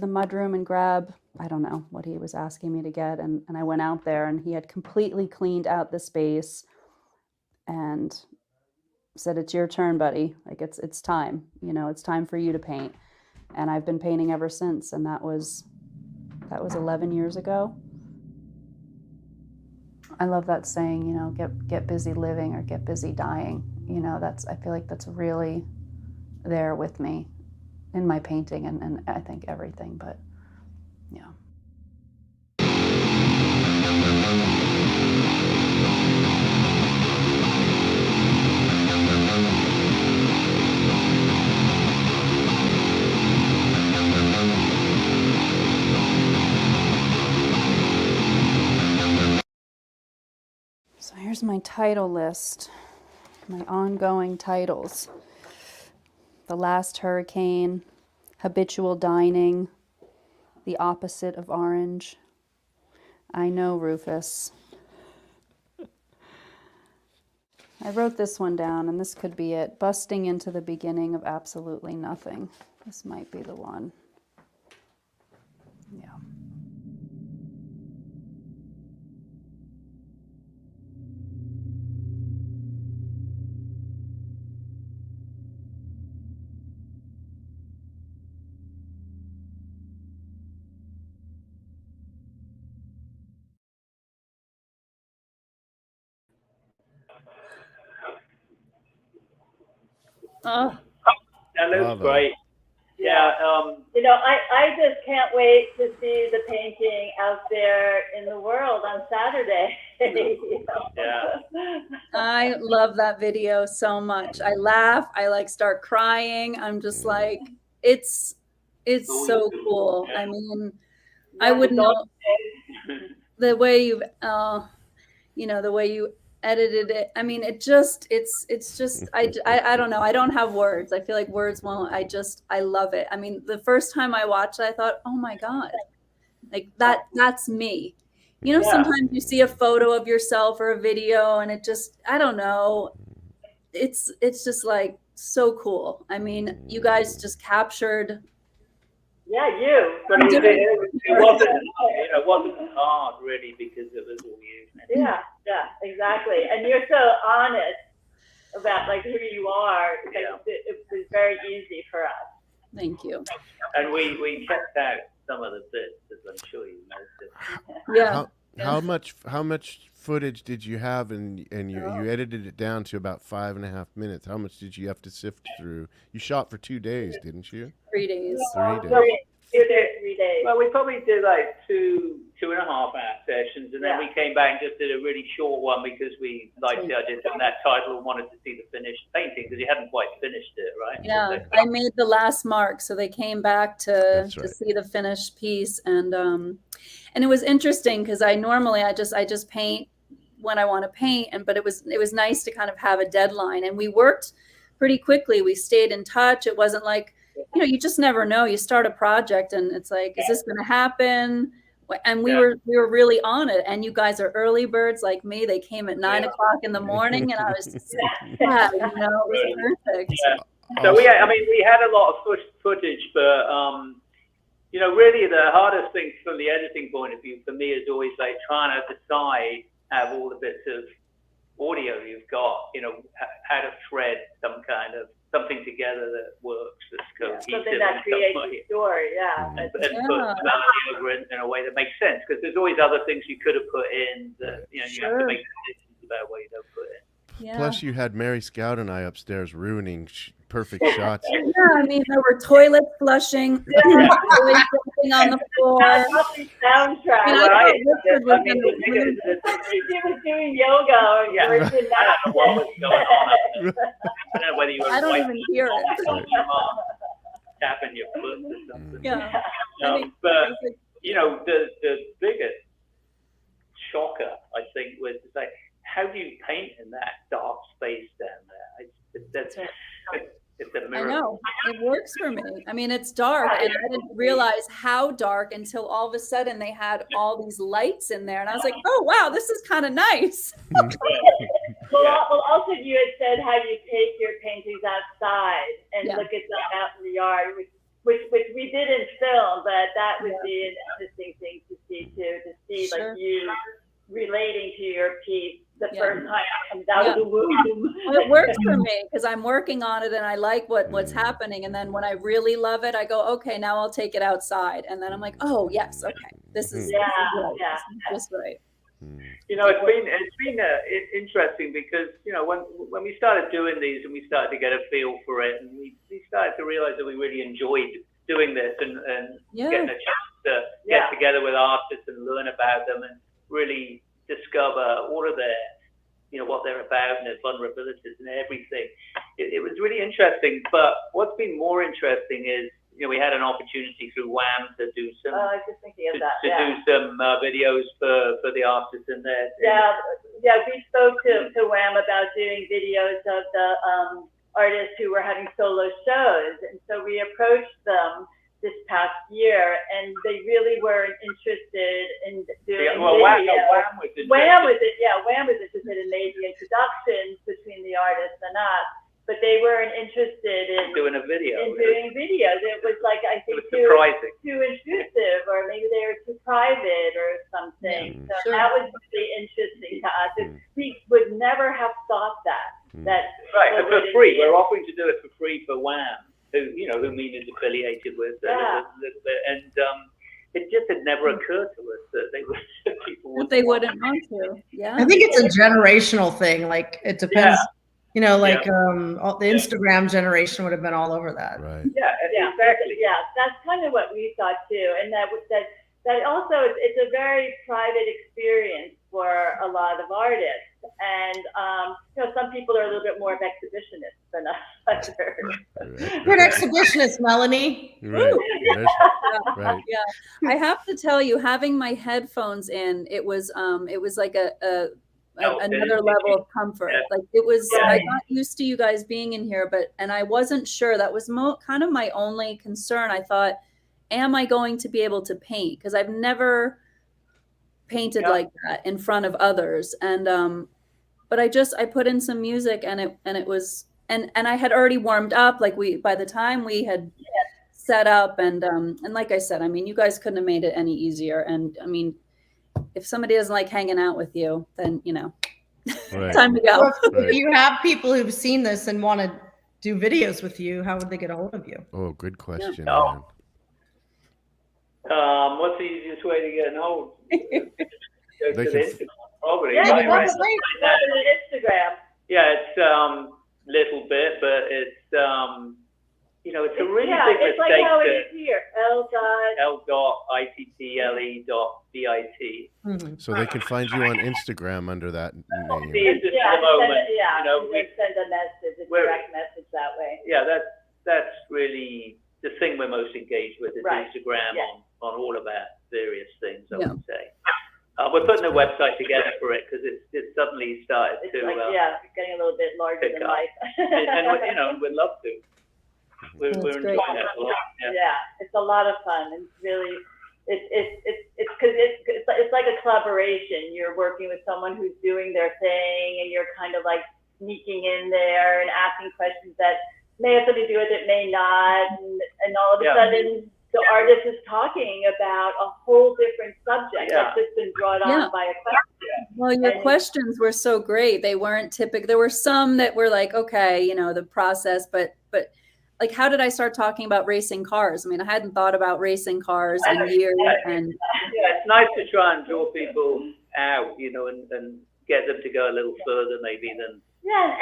mudroom and grab," I don't know what he was asking me to get, and I went out there, and he had completely cleaned out the space and said, "It's your turn, buddy. Like it's time. It's time for you to paint." And I've been painting ever since, and that was 11 years ago. I love that saying, get busy living or get busy dying. I feel like that's really there with me in my painting and I think everything, but yeah. So here's my title list, my ongoing titles. The Last Hurricane, Habitual Dining, The Opposite of Orange, I Know Rufus. I wrote this one down, and this could be it. Busting into the Beginning of Absolutely Nothing. This might be the one. Yeah. Oh,
That looks
Bravo.
great. Yeah.
I just can't wait to see the painting out there in the world on Saturday.
Yeah.
I love that video so much. I laugh. I start crying. I'm just like, it's so cool. I mean, I wouldn't know the way you've, the way you edited it. I mean, it's just, I don't know. I don't have words. I feel like words won't, I love it. I mean, the first time I watched it, I thought, oh my God, like that's me. Sometimes you see a photo of yourself or a video and it just, I don't know. It's just like so cool. I mean, you guys just captured.
Yeah, you.
But it wasn't hard really because it was all you.
Yeah, exactly. And you're so honest about who you are. It was very easy for us.
Thank you.
And we kept out some of the bits, as I'm sure you noticed.
Yeah.
How much footage did you have, and you edited it down to about 5.5 minutes? How much did you have to sift through? You shot for 2 days, didn't you?
3 days.
3 days.
You did 3 days.
Well, we probably did 2.5 hour sessions, and then we came back and just did a really short one because we liked the idea of that title and wanted to see the finished painting because you hadn't quite finished it, right?
Yeah, I made the last mark, so they came back to see the finished piece, and it was interesting because I just paint when I want to paint, but it was nice to kind of have a deadline, and we worked pretty quickly. We stayed in touch. It wasn't like, you just never know. You start a project and it's like, is this going to happen? And we were really on it. And you guys are early birds like me. They came at 9 o'clock in the morning, and I was just it was perfect.
Yeah. So we had a lot of footage, but really the hardest thing from the editing point of view for me is always trying to decide out of all the bits of audio you've got, how to thread something together that works, that's cohesive.
Something that creates a story,
and put Melanie over in a way that makes sense, because there's always other things you could have put in that, you have to make decisions about what you don't put in.
Yeah.
Plus, you had Mary Scout and I upstairs ruining perfect shots.
Yeah, I mean, there were toilets flushing, toys jumping on the floor.
Soundtrack. She was doing yoga.
I don't know what was going on. I don't know whether you were.
I don't even hear it.
Tapping your foot or something.
Yeah.
But the biggest shocker, I think, was to say, how do you paint in that dark space down there? It's a miracle.
I know. It works for me. I mean, it's dark, and I didn't realize how dark until all of a sudden they had all these lights in there, and I was like, oh, wow, this is kind of nice.
Well, also you had said how you take your paintings outside and
Yeah.
look at them out in the yard, which we didn't film, but that would be an interesting thing to see too, to see
Sure.
like you relating to your piece the
Yeah.
first time it comes out of the womb.
Well, it works for me because I'm working on it and I like what's happening. And then when I really love it, I go, okay, now I'll take it outside. And then I'm like, oh yes, okay, this is
Yeah,
right.
yeah.
This is just right.
You know, it's been interesting because, you know, when we started doing these and we started to get a feel for it, and we started to realize that we really enjoyed doing this and
Yeah.
getting a chance to get together with artists and learn about them and really discover all of their, you know, what they're about and their vulnerabilities and everything. It was really interesting. But what's been more interesting is, you know, we had an opportunity through WAM to do some
I was just thinking of that.
to do some videos for the artists in there.
Yeah, we spoke to Wham about doing videos of the artists who were having solo shows, and so we approached them this past year, and they really weren't interested in doing
Wham
video.
was interested.
Wham was interested in maybe introductions between the artists and us, but they weren't interested in
doing a video.
doing videos. It was like, I think,
It was surprising.
too intrusive, or maybe they were too private or something. So
Sure.
that was really interesting to us. We would never have thought that.
Right, and for free. We're offering to do it for free for WAM, who Mean is affiliated with a little bit, and it just had never occurred to us that people would.
They wouldn't want to. Yeah.
I think it's a generational thing. Like it depends. You know, like the Instagram generation would have been all over that.
Right.
Yeah, exactly.
Yeah, that's kind of what we thought too, and that also it's a very private experience for a lot of artists, and some people are a little bit more of exhibitionists than others.
You're an exhibitionist, Melanie.
Right. Right.
Yeah. I have to tell you, having my headphones in, it was like another level of comfort. Like it was, I got used to you guys being in here, and I wasn't sure. That was kind of my only concern. I thought, am I going to be able to paint? Because I've never painted like that in front of others. And, but I put in some music and it was, and I had already warmed up. Like by the time we had set up and like I said, I mean, you guys couldn't have made it any easier. And I mean, if somebody doesn't like hanging out with you, then, time to go.
Well, if you have people who've seen this and want to do videos with you, how would they get a hold of you?
Oh, good question.
Yeah. What's the easiest way to get a hold? Go to Instagram, probably.
Yeah,
Right.
Instagram.
Yeah, it's little bit, but it's it's a really big
it's
mistake.
Like how it is here.
l.ittle.bit.
So they can find you on Instagram under that name.
Just at the moment,
we send a message, a direct message that way.
Yeah, that's really the thing we're most engaged with is Instagram on all of our various things, I would say. We're putting a website together for it because it's suddenly started to
getting a little bit larger than life.
and we'd love to. We're enjoying that a lot.
Yeah, it's a lot of fun. It's really, it's like a collaboration. You're working with someone who's doing their thing, and you're kind of like sneaking in there and asking questions that may have something to do with it, may not, and all of a sudden the artist is talking about a whole different subject that's just been brought on by a question.
Well, your questions were so great. They weren't typical. There were some that were like, okay, the process, but like, how did I start talking about racing cars? I mean, I hadn't thought about racing cars in years. And
it's nice to try and draw people out, and get them to go a little further maybe than.
Yeah,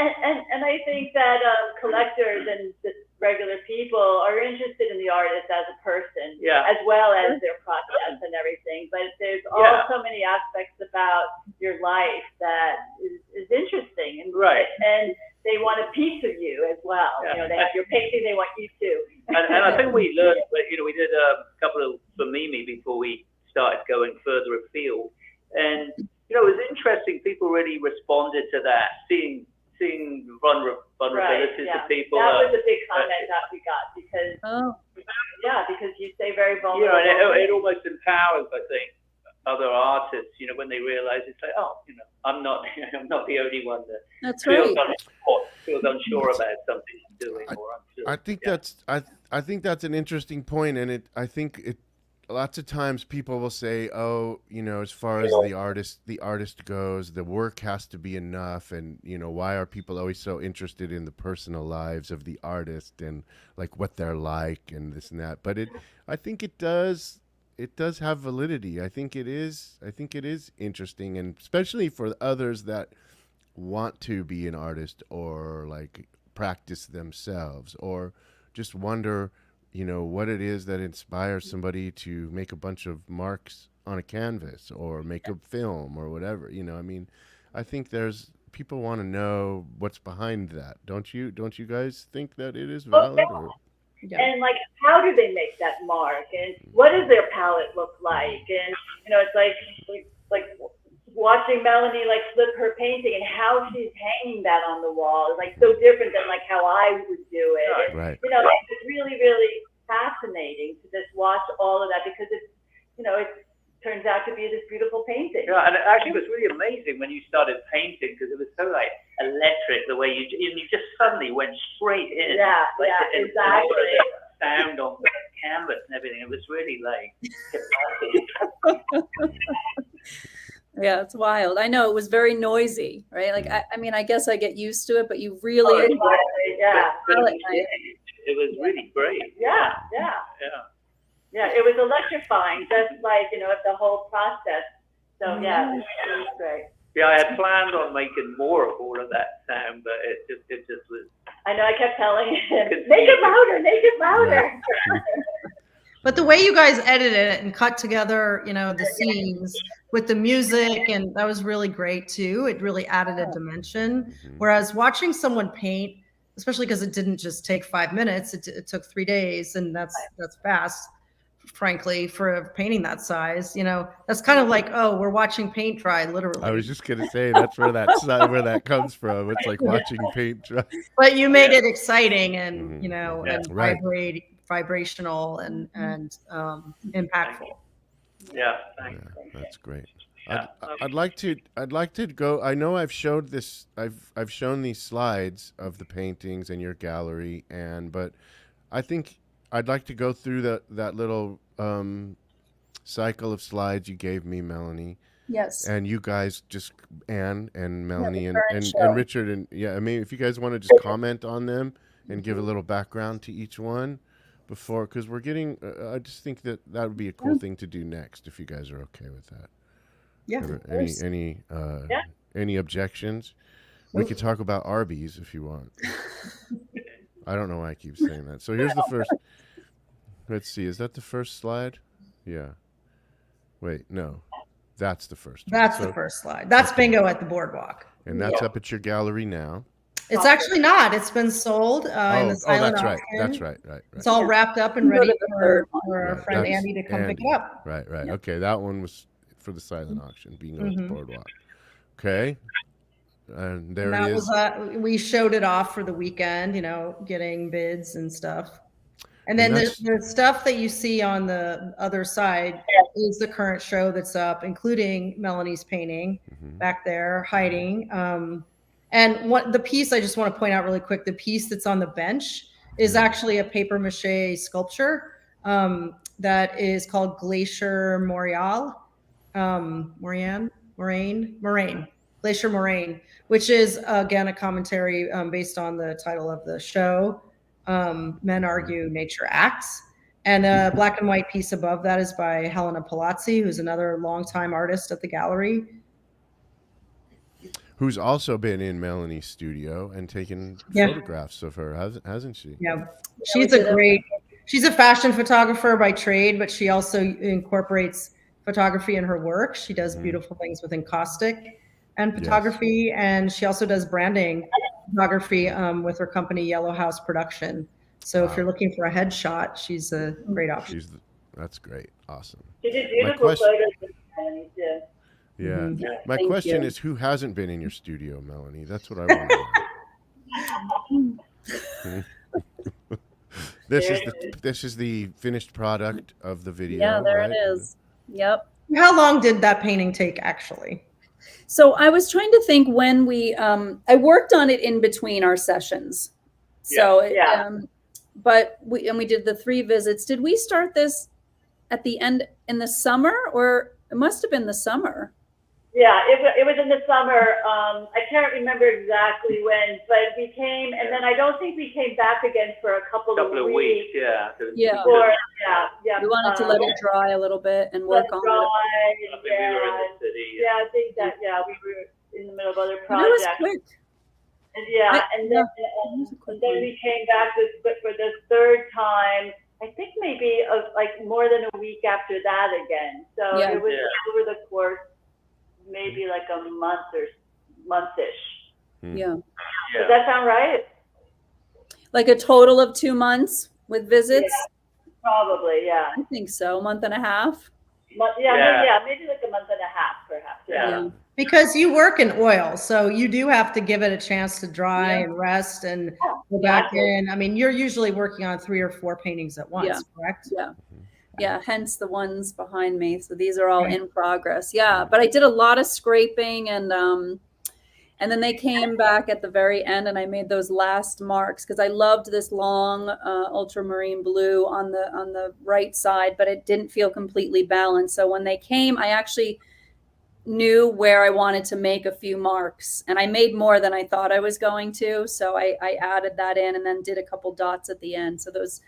and I think that collectors and just regular people are interested in the artist as a person, as well as their process and everything. But there's so many aspects about your life that is interesting, and and they want a piece of you as well. They have your painting, they want you too.
And I think we learned, we did a couple of for Mimi before we started going further afield, and it was interesting. People really responded to that, seeing vulnerabilities of people.
That was a big comment that we got because because you say very vulnerable.
And it almost empowers, I think, other artists. When they realize it's like, I'm not the only one that feels unsure about something. doing or I'm doing.
I think that's I think that's an interesting point, and I think it lots of times people will say, oh, you know, as far as the artist goes, the work has to be enough, and you know, why are people always so interested in the personal lives of the artist and like what they're like and this and that? But I think it does have validity. I think it is interesting, and especially for others that want to be an artist or like practice themselves or just wonder, you know, what it is that inspires somebody to make a bunch of marks on a canvas or make a film or whatever. You know, I mean, I think there's people want to know what's behind that. Don't you guys think that it is valid? Or?
Yeah.
And like, how do they make that mark? And what does their palette look like? And you know, it's like watching Melanie like flip her painting and how she's hanging that on the wall is like so different than like how I would do it. And,
Right.
you know, it's really, really fascinating to just watch all of that because it's, you know, it turns out to be this beautiful painting.
Yeah, and it actually was really amazing when you started painting because it was so like electric the way you just suddenly went straight in.
Yeah,
like,
yeah,
and
exactly.
the sound on the canvas and everything. It was really like hypnotic.
Yeah, it's wild. I know it was very noisy, right? Like, I mean, I guess I get used to it, but you really,
Yeah.
But it was really great.
Yeah. Yeah, it was electrifying, just like, you know, the whole process. So yeah, it was great.
Yeah, I had planned on making more of all of that sound, but it just was.
I know, I kept telling him, make it louder, make it louder.
But the way you guys edited it and cut together, you know, the scenes with the music, and that was really great too. It really added a dimension. Whereas watching someone paint, especially because it didn't just take 5 minutes, it took 3 days, and that's fast, frankly, for painting that size. You know, that's kind of like, oh, we're watching paint dry, literally.
I was just gonna say that's where that comes from. It's like watching paint dry.
But you made it exciting and you know,
Yeah.
and
Right.
vibrational and impactful.
Yeah, thanks.
Yeah, that's great.
Yeah.
I'd like to go. I know I've showed this. I've shown these slides of the paintings in your gallery, but I think I'd like to go through that little cycle of slides you gave me, Melanie.
yes.
And you guys just Anne and Melanie
the current
and
show.
Richard and I mean, if you guys want to just comment on them and give a little background to each one before, because we're getting. I just think that would be a cool thing to do next if you guys are okay with that.
Yeah.
Are
of
there
course.
any objections? We could talk about Arby's if you want. I don't know why I keep saying that. So here's the first. Let's see. Is that the first slide? Yeah. Wait, no. That's the first one.
That's
So-
the first slide. That's bingo at the Boardwalk.
And that's up at your gallery now.
It's actually not. It's been sold in the silent
that's right.
auction.
That's right.
It's all wrapped up and
Go
ready
to the third one.
for our
Right,
friend
that's
Andy to come pick
Andy.
it up.
Right. Okay, that one was for the silent auction, being on the Boardwalk. Okay. And there
And
it
that
is.
was we showed it off for the weekend, you know, getting bids and stuff. And then
And
the stuff that you see on the other side is the current show that's up, including Melanie's painting back there hiding. And what the piece I just want to point out really quick, the piece that's on the bench is actually a paper mache sculpture that is called Glacier Moraine, Glacier Moraine, which is again a commentary based on the title of the show. Men Argue, Nature Acts. And a black and white piece above that is by Helena Palazzi, who's another longtime artist at the gallery.
Who's also been in Melanie's studio and taken photographs of her, hasn't she?
Yeah, she's a fashion photographer by trade, but she also incorporates photography in her work. She does beautiful things with encaustic and photography, and she also does branding photography with her company Yellow House Production. So if you're looking for a headshot, she's a great option.
That's great. Awesome.
She did beautiful photos of Melanie too.
Yeah. My
Thank
question
you.
is, who hasn't been in your studio, Melanie? That's what I want to know. This is the finished product of the video.
Yeah, there
right?
it is. Yep.
How long did that painting take, actually?
So I was trying to think when I worked on it in between our sessions. So,
Yeah.
but we did the 3 visits. Did we start this at the end in the summer, or it must have been the summer?
Yeah, it was in the summer. I can't remember exactly when, but we came, and then I don't think we came back again for a couple of weeks.
Yeah.
Yeah.
Before, yeah.
We wanted to let it dry a little bit and
let
work
it
on
dry,
it.
I think we were in the city.
Yeah, I think that, we were in the middle of other
But it was
projects.
quick.
And
It was a
and
quick
then
one.
we came back for the 3rd time. I think maybe like more than a week after that again. So
Yeah.
it was over the course, maybe like a month-ish.
Yeah.
Does that sound right?
Like a total of 2 months with visits?
Yeah, probably, yeah.
I think so. 1.5 months.
Maybe like a month and a half, perhaps.
Yeah.
Because you work in oil, so you do have to give it a chance to dry
Yeah.
and rest and go
Yeah.
back in. I mean, you're usually working on 3 or 4 paintings at once,
Yeah.
correct?
Yeah, hence the ones behind me. So these are all in progress. Yeah, but I did a lot of scraping, and then they came back at the very end, and I made those last marks because I loved this long ultramarine blue on the right side, but it didn't feel completely balanced. So when they came, I actually knew where I wanted to make a few marks, and I made more than I thought I was going to. So I added that in, and then did a couple dots at the end. So those.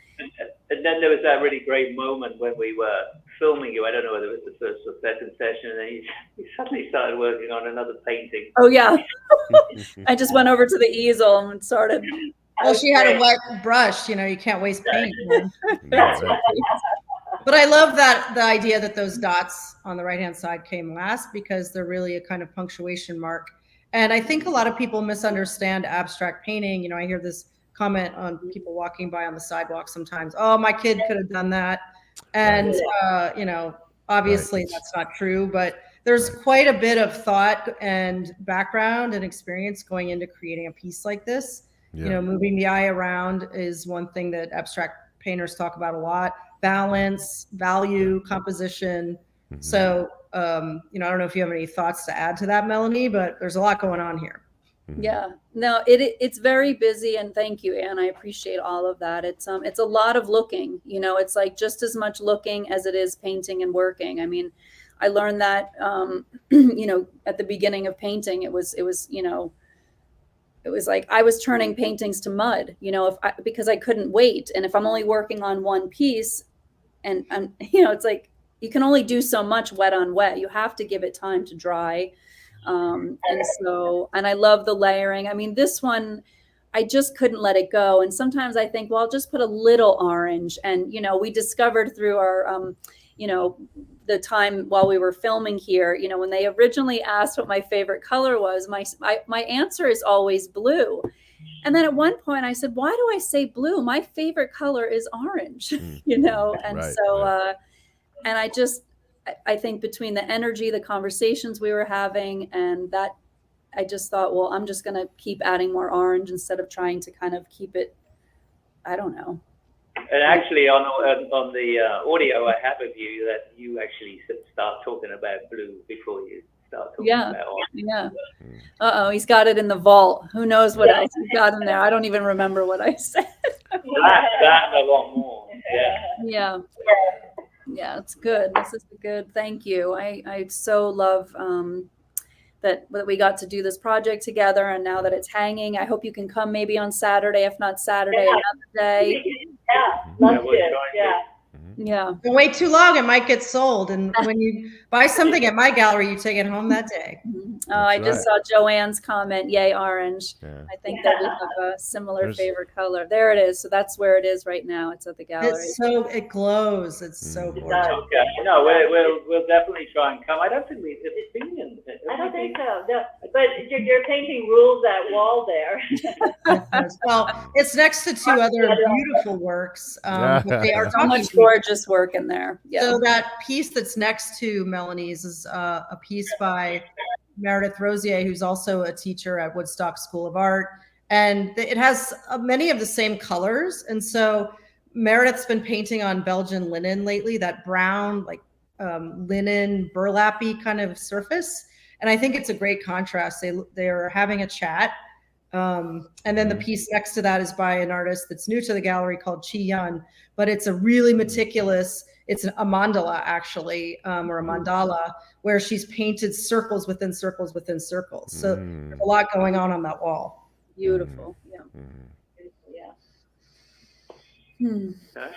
And then there was that really great moment when we were filming you. I don't know whether it was the first or second session, and then you suddenly started working on another painting.
Oh yeah, I just went over to the easel and started.
Well, she had a wet brush, you can't waste paint. But I love the idea that those dots on the right-hand side came last, because they're really a kind of punctuation mark. And I think a lot of people misunderstand abstract painting. I hear this comment on people walking by on the sidewalk sometimes. Oh, my kid could have done that. And, obviously that's not true, but there's quite a bit of thought and background and experience going into creating a piece like this. Moving the eye around is one thing that abstract painters talk about a lot. Balance, value, composition. So, I don't know if you have any thoughts to add to that, Melanie, but there's a lot going on here.
Yeah, no, it's very busy, and thank you, Anne. I appreciate all of that. It's a lot of looking, it's like just as much looking as it is painting and working. I mean, I learned that, at the beginning of painting, it was like I was turning paintings to mud, because I couldn't wait. And if I'm only working on one piece, and it's like you can only do so much wet on wet. You have to give it time to dry. And I love the layering. I mean, this one, I just couldn't let it go. And sometimes I think, well, I'll just put a little orange. And, we discovered through our, the time while we were filming here, when they originally asked what my favorite color was, my answer is always blue. And then at one point I said, why do I say blue? My favorite color is orange, and and I think between the energy, the conversations we were having, and that, I just thought, well, I'm just going to keep adding more orange instead of trying to kind of keep it, I don't know.
And actually on the audio I have of you, that you actually start talking about blue before you start talking about orange.
Yeah. Uh-oh, he's got it in the vault. Who knows what else he's got in there? I don't even remember what I said.
that and a lot more.
Yeah. Yeah, it's good. This is good. Thank you. I so love that we got to do this project together, and now that it's hanging, I hope you can come maybe on Saturday, if not Saturday, another day.
Love to.
Yeah.
Don't wait too long, it might get sold. And when you buy something at my gallery, you take it home that day.
Oh, I just saw Joanne's comment, yay, orange. Yeah. I think that we have a similar favorite color. There it is. So that's where it is right now. It's at the gallery.
It glows. It's so gorgeous.
Okay. No, we'll definitely try and come. I don't think it's been in.
I don't think so. No, but your painting rules that wall there.
Well, it's next to 2 other beautiful works. But they are
so much gorgeous work in there. Yeah.
So that piece that's next to Melanie's is a piece by Meredith Rozier, who's also a teacher at Woodstock School of Art. And it has many of the same colors. And so Meredith's been painting on Belgian linen lately, that brown, like linen burlappy kind of surface. And I think it's a great contrast. They're having a chat. And then the piece next to that is by an artist that's new to the gallery called Chi Yun, but it's a really meticulous, it's a mandala actually, or a mandala, where she's painted circles within circles within circles. So there's a lot going on that wall.
Beautiful. Yeah.
Okay.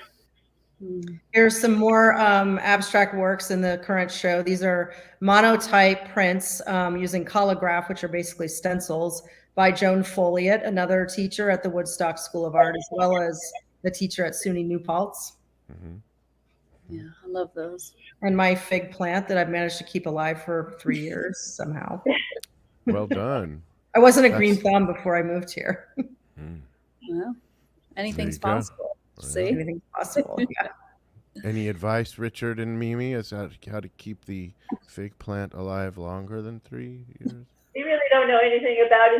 Here's some more abstract works in the current show. These are monotype prints using collograph, which are basically stencils, by Joan Folliott, another teacher at the Woodstock School of Art, as well as the teacher at SUNY New Paltz.
Yeah, I love those.
And my fig plant that I've managed to keep alive for 3 years somehow.
Well done.
I wasn't a green thumb before I moved here.
Well, anything's
There you go.
possible. See?
Anything's possible. Yeah.
Any advice, Richard and Mimi, as to how to keep the fig plant alive longer than 3 years?
We really don't know anything about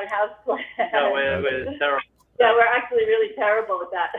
houseplants.
No, we're terrible.
Yeah, we're actually really terrible at that.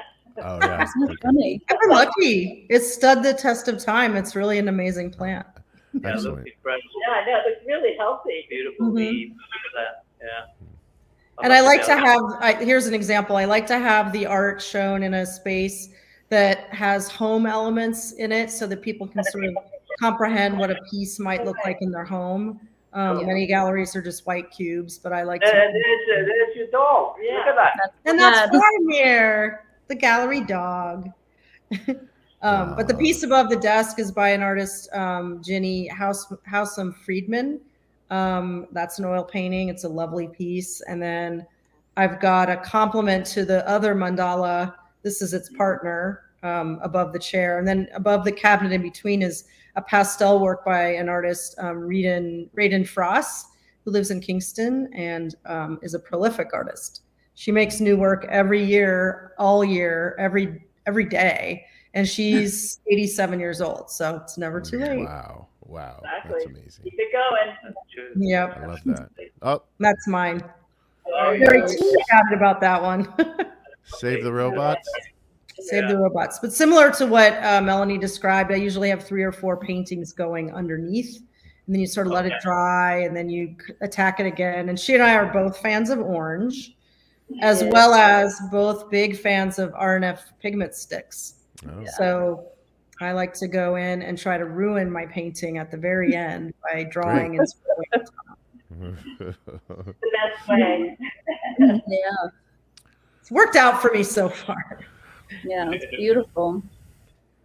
Oh, yeah.
That's not funny.
We're lucky. It's stood the test of time. It's really an amazing plant.
Yeah, it
Excellent.
looks incredible.
Yeah, no, it's really healthy.
Beautiful leaves. Look at that. Yeah.
And I like to have, here's an example. I like to have the art shown in a space that has home elements in it so that people can sort of comprehend what a piece might look like in their home. Many galleries are just white cubes, but I like to.
There's your dog.
Yeah.
Look at that.
And that's Boromir, the gallery dog. But the piece above the desk is by an artist, Ginny Howsam Friedman. That's an oil painting. It's a lovely piece. And then I've got a complement to the other mandala. This is its partner above the chair. And then above the cabinet in between is a pastel work by an artist, Raiden Frost, who lives in Kingston and is a prolific artist. She makes new work every year, all year, every day. And she's 87 years old. So it's never too late.
Wow.
Exactly.
That's amazing.
Keep it going.
Yep.
I love that. Oh,
That's mine. Very excited about that one.
Save the Robots.
Save the Robots. But similar to what Melanie described, I usually have 3 or 4 paintings going underneath. And then you sort of let it dry and then you attack it again. And she and I are both fans of orange, as well as both big fans of RNF pigment sticks.
Oh.
So I like to go in and try to ruin my painting at the very end by drawing and
The best way.
Yeah.
it's worked out for me so far.
Yeah. It's beautiful.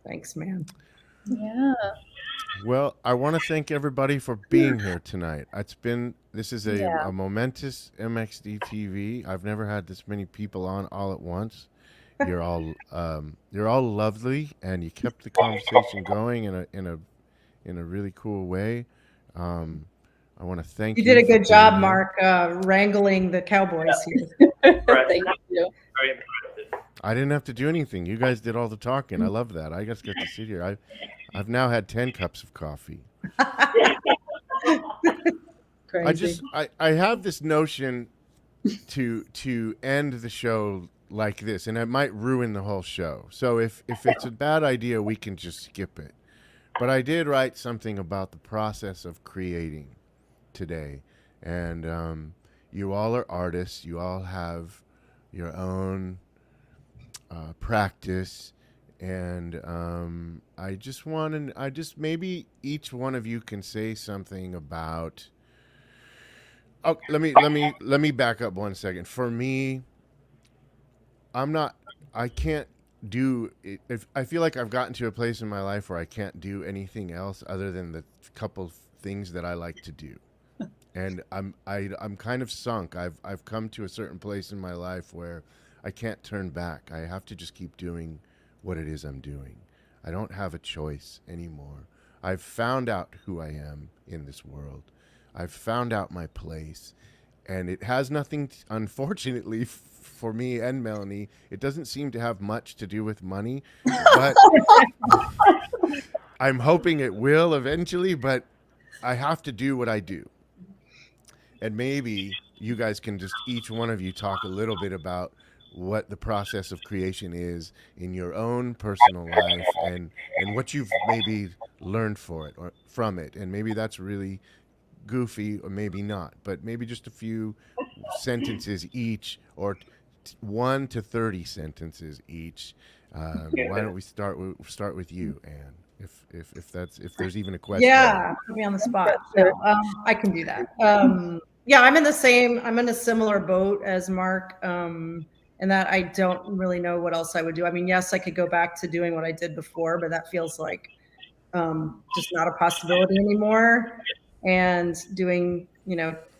Thanks, man.
Yeah.
Well, I want to thank everybody for being here tonight. This is a momentous MXDTV. I've never had this many people on all at once. You're all lovely, and you kept the conversation going in a really cool way. I want to thank you.
You did a good job, Marc, wrangling the cowboys here.
Thank you.
Very impressive.
I didn't have to do anything. You guys did all the talking. I love that. I just get to sit here. I've now had 10 cups of coffee.
Crazy.
I have this notion to end the show like this, and it might ruin the whole show. So if it's a bad idea, we can just skip it. But I did write something about the process of creating today, and you all are artists. You all have your own practice, and I just maybe each one of you can say something about. Oh, let me back up 1 second. For me, I can't do it. If I feel like I've gotten to a place in my life where I can't do anything else other than the couple things that I like to do. And I'm kind of sunk. I've come to a certain place in my life where I can't turn back. I have to just keep doing what it is I'm doing. I don't have a choice anymore. I've found out who I am in this world. I've found out my place, and it has nothing, unfortunately, for me and Melanie, it doesn't seem to have much to do with money, but I'm hoping it will eventually, but I have to do what I do. And maybe you guys can just, each one of you, talk a little bit about what the process of creation is in your own personal life, and what you've maybe learned from it. And maybe that's really goofy, or maybe not, but maybe just a few sentences each, or 1 to 30 sentences each. Why don't we start with you, Anne? If there's even a question.
Yeah, put me on the spot. No, I can do that. Yeah, I'm in a similar boat as Marc, in that I don't really know what else I would do. I mean, yes, I could go back to doing what I did before, but that feels like just not a possibility anymore. And doing,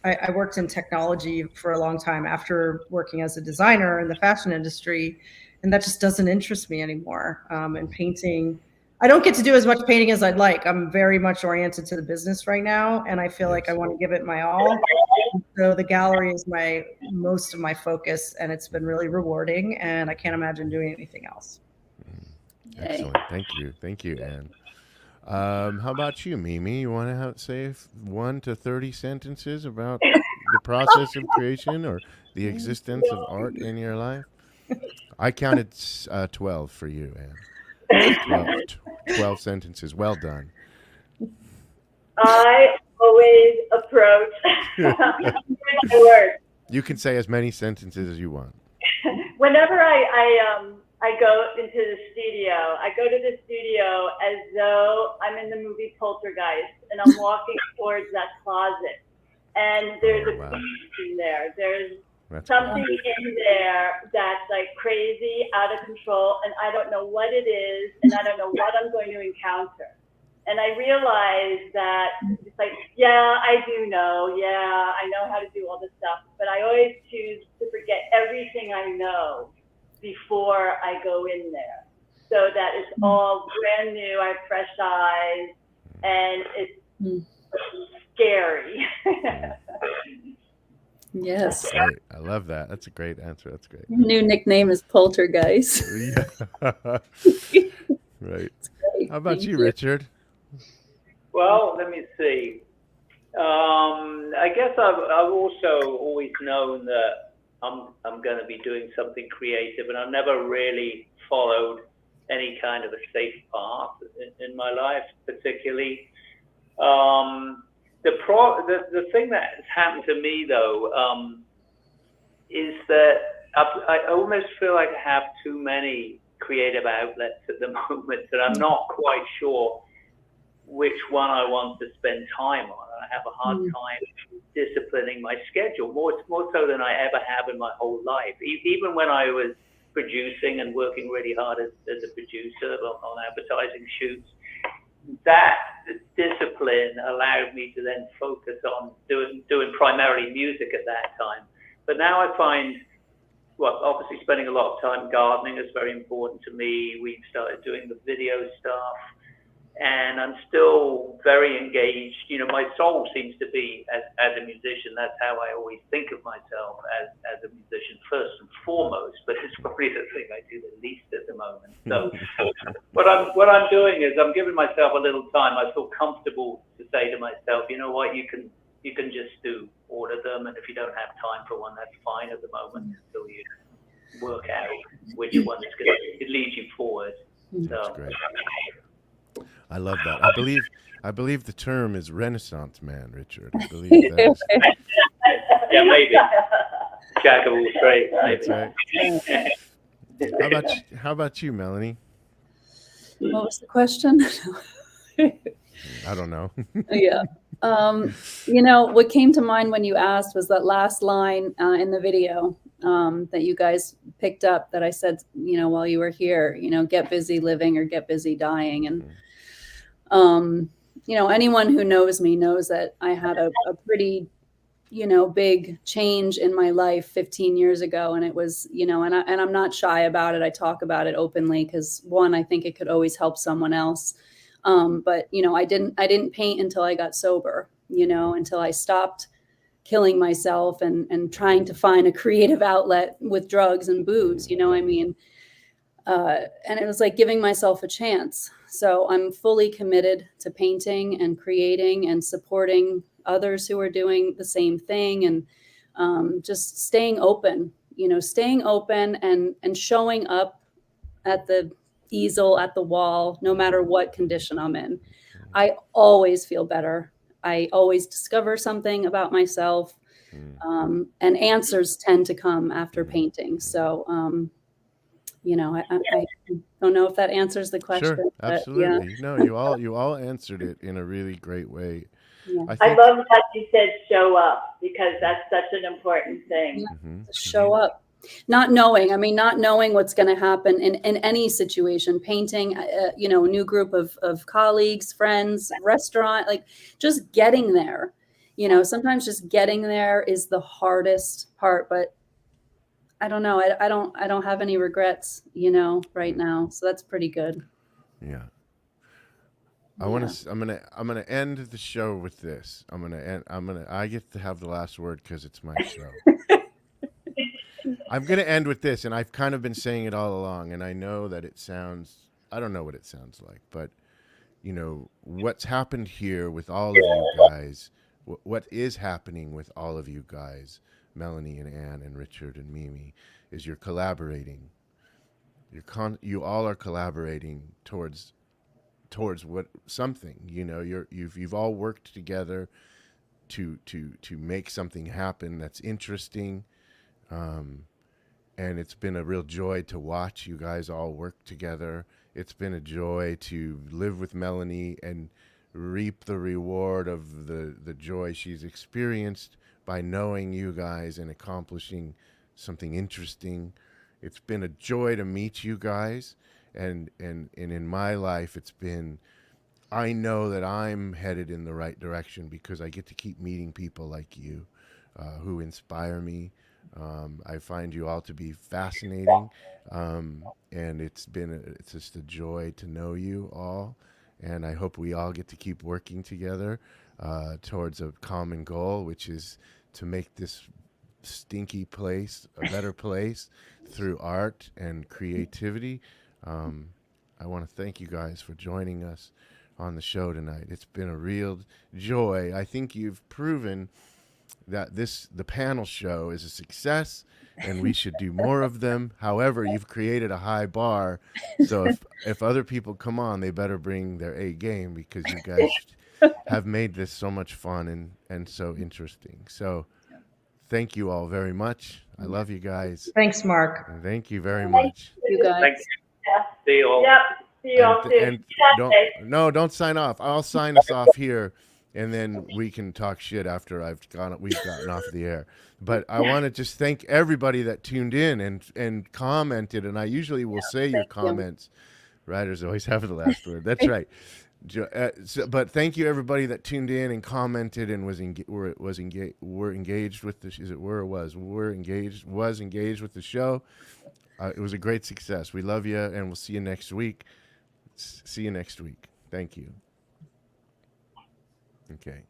I worked in technology for a long time after working as a designer in the fashion industry, and that just doesn't interest me anymore. And painting, I don't get to do as much painting as I'd like. I'm very much oriented to the business right now, and I feel like I want to give it my all. So the gallery is most of my focus, and it's been really rewarding, and I can't imagine doing anything else.
Excellent. Thank you, Anne. How about you, Mimi? You want to say 1 to 30 sentences about the process of creation or the existence of art in your life? I counted 12 for you, Anne. 12 sentences. Well done.
I always approach my work.
You can say as many sentences as you want.
Whenever I go into the studio, I go to the studio as though I'm in the movie Poltergeist, and I'm walking towards that closet, and there's a beast in there. There's something in there that's like crazy, out of control, and I don't know what it is, and I don't know what I'm going to encounter. And I realize that it's like, yeah, I do know. Yeah, I know how to do all this stuff, but I always choose to forget everything I know before I go in there, so that it's all brand new. I have fresh eyes, and it's scary.
Yes.
That's great. I love that. That's a great answer. That's great.
New nickname is Poltergeist.
Yeah. Right. How about you, Richard?
Well, let me see. I guess I've also always known that I'm going to be doing something creative, and I've never really followed any kind of a safe path in my life, particularly. The thing that has happened to me, though, is that I almost feel like I have too many creative outlets at the moment that I'm not quite sure which one I want to spend time on. I have a hard time disciplining my schedule, more so than I ever have in my whole life. Even when I was producing and working really hard as a producer on advertising shoots, that discipline allowed me to then focus on doing primarily music at that time. But now I find, well, obviously spending a lot of time gardening is very important to me. We've started doing the video stuff, and I'm still very engaged. My soul seems to be as a musician. That's how I always think of myself, as a musician first and foremost, but it's probably the thing I do the least at the moment. So what I'm doing is I'm giving myself a little time. I feel comfortable to say to myself, you know what, you can just do all of them, and if you don't have time for one, that's fine at the moment until you work out which one is going to lead you forward.
That's
So
great. I love that. I believe the term is Renaissance man, Richard. I believe that is.
yeah, maybe jack of all trades.
That's right. How about you, Melanie?
What was the question?
I don't know.
Yeah. What came to mind when you asked was that last line in the video that you guys picked up that I said, while you were here, get busy living or get busy dying. And, anyone who knows me knows that I had a pretty, big change in my life 15 years ago. And it was, and I'm not shy about it. I talk about it openly because, one, I think it could always help someone else. But I didn't paint until I got sober, until I stopped killing myself and trying to find a creative outlet with drugs and booze, and it was like giving myself a chance. So I'm fully committed to painting and creating and supporting others who are doing the same thing, and just staying open and showing up at the easel, at the wall, no matter what condition I'm in. I always feel better I always discover something about myself. And answers tend to come after painting. So, you know, I don't know if that answers the question.
Sure,
but
absolutely.
yeah,
No, you all answered it in a really great way.
yeah.
I
I
think.
love that you said show up, because that's such an important thing.
Yeah.
Mhm,
Show up, not knowing what's going to happen in any situation, painting, you know, a new group of colleagues, friends, restaurant, like just getting there. You know, sometimes just getting there is the hardest part, but I don't know. I don't have any regrets, you know, right now. So that's pretty good.
Yeah.
Yeah.
I'm gonna end the show with this. I get to have the last word because it's my show. I'm gonna end with this, and I've kind of been saying it all along, and I know that I don't know what it sounds like, but you know, what's happened here with all of you guys, what is happening with all of you guys, Melanie and Anne and Richard and Mimi, is you're collaborating. You all are collaborating towards what something, you know, you've all worked together to make something happen that's interesting. And it's been a real joy to watch you guys all work together. It's been a joy to live with Melanie and reap the reward of the joy she's experienced by knowing you guys and accomplishing something interesting. It's been a joy to meet you guys, and in my life it's been, I know that I'm headed in the right direction because I get to keep meeting people like you who inspire me. I find you all to be fascinating, and it's just a joy to know you all, and I hope we all get to keep working together towards a common goal, which is to make this stinky place a better place through art and creativity. I want to thank you guys for joining us on the show tonight. It's been a real joy. I think you've proven that the panel show is a success and we should do more of them. However, you've created a high bar. So if other people come on, they better bring their A game because you guys have made this so much fun and so interesting. So thank you all very much. I love you guys.
Thanks, Marc.
And thank you very much.
You guys.
Thank you. See you all.
Yep. See you all soon.
Don't sign off. I'll sign us off here, and then we can talk shit after we've gotten off the air. But I want to just thank everybody that tuned in and commented. And I usually will say your comments. Writers always have the last word. That's right. But thank you everybody that tuned in and commented and was engaged with the was engaged with the show. It was a great success. We love you, and we'll see you next week. See you next week. Thank you. Okay.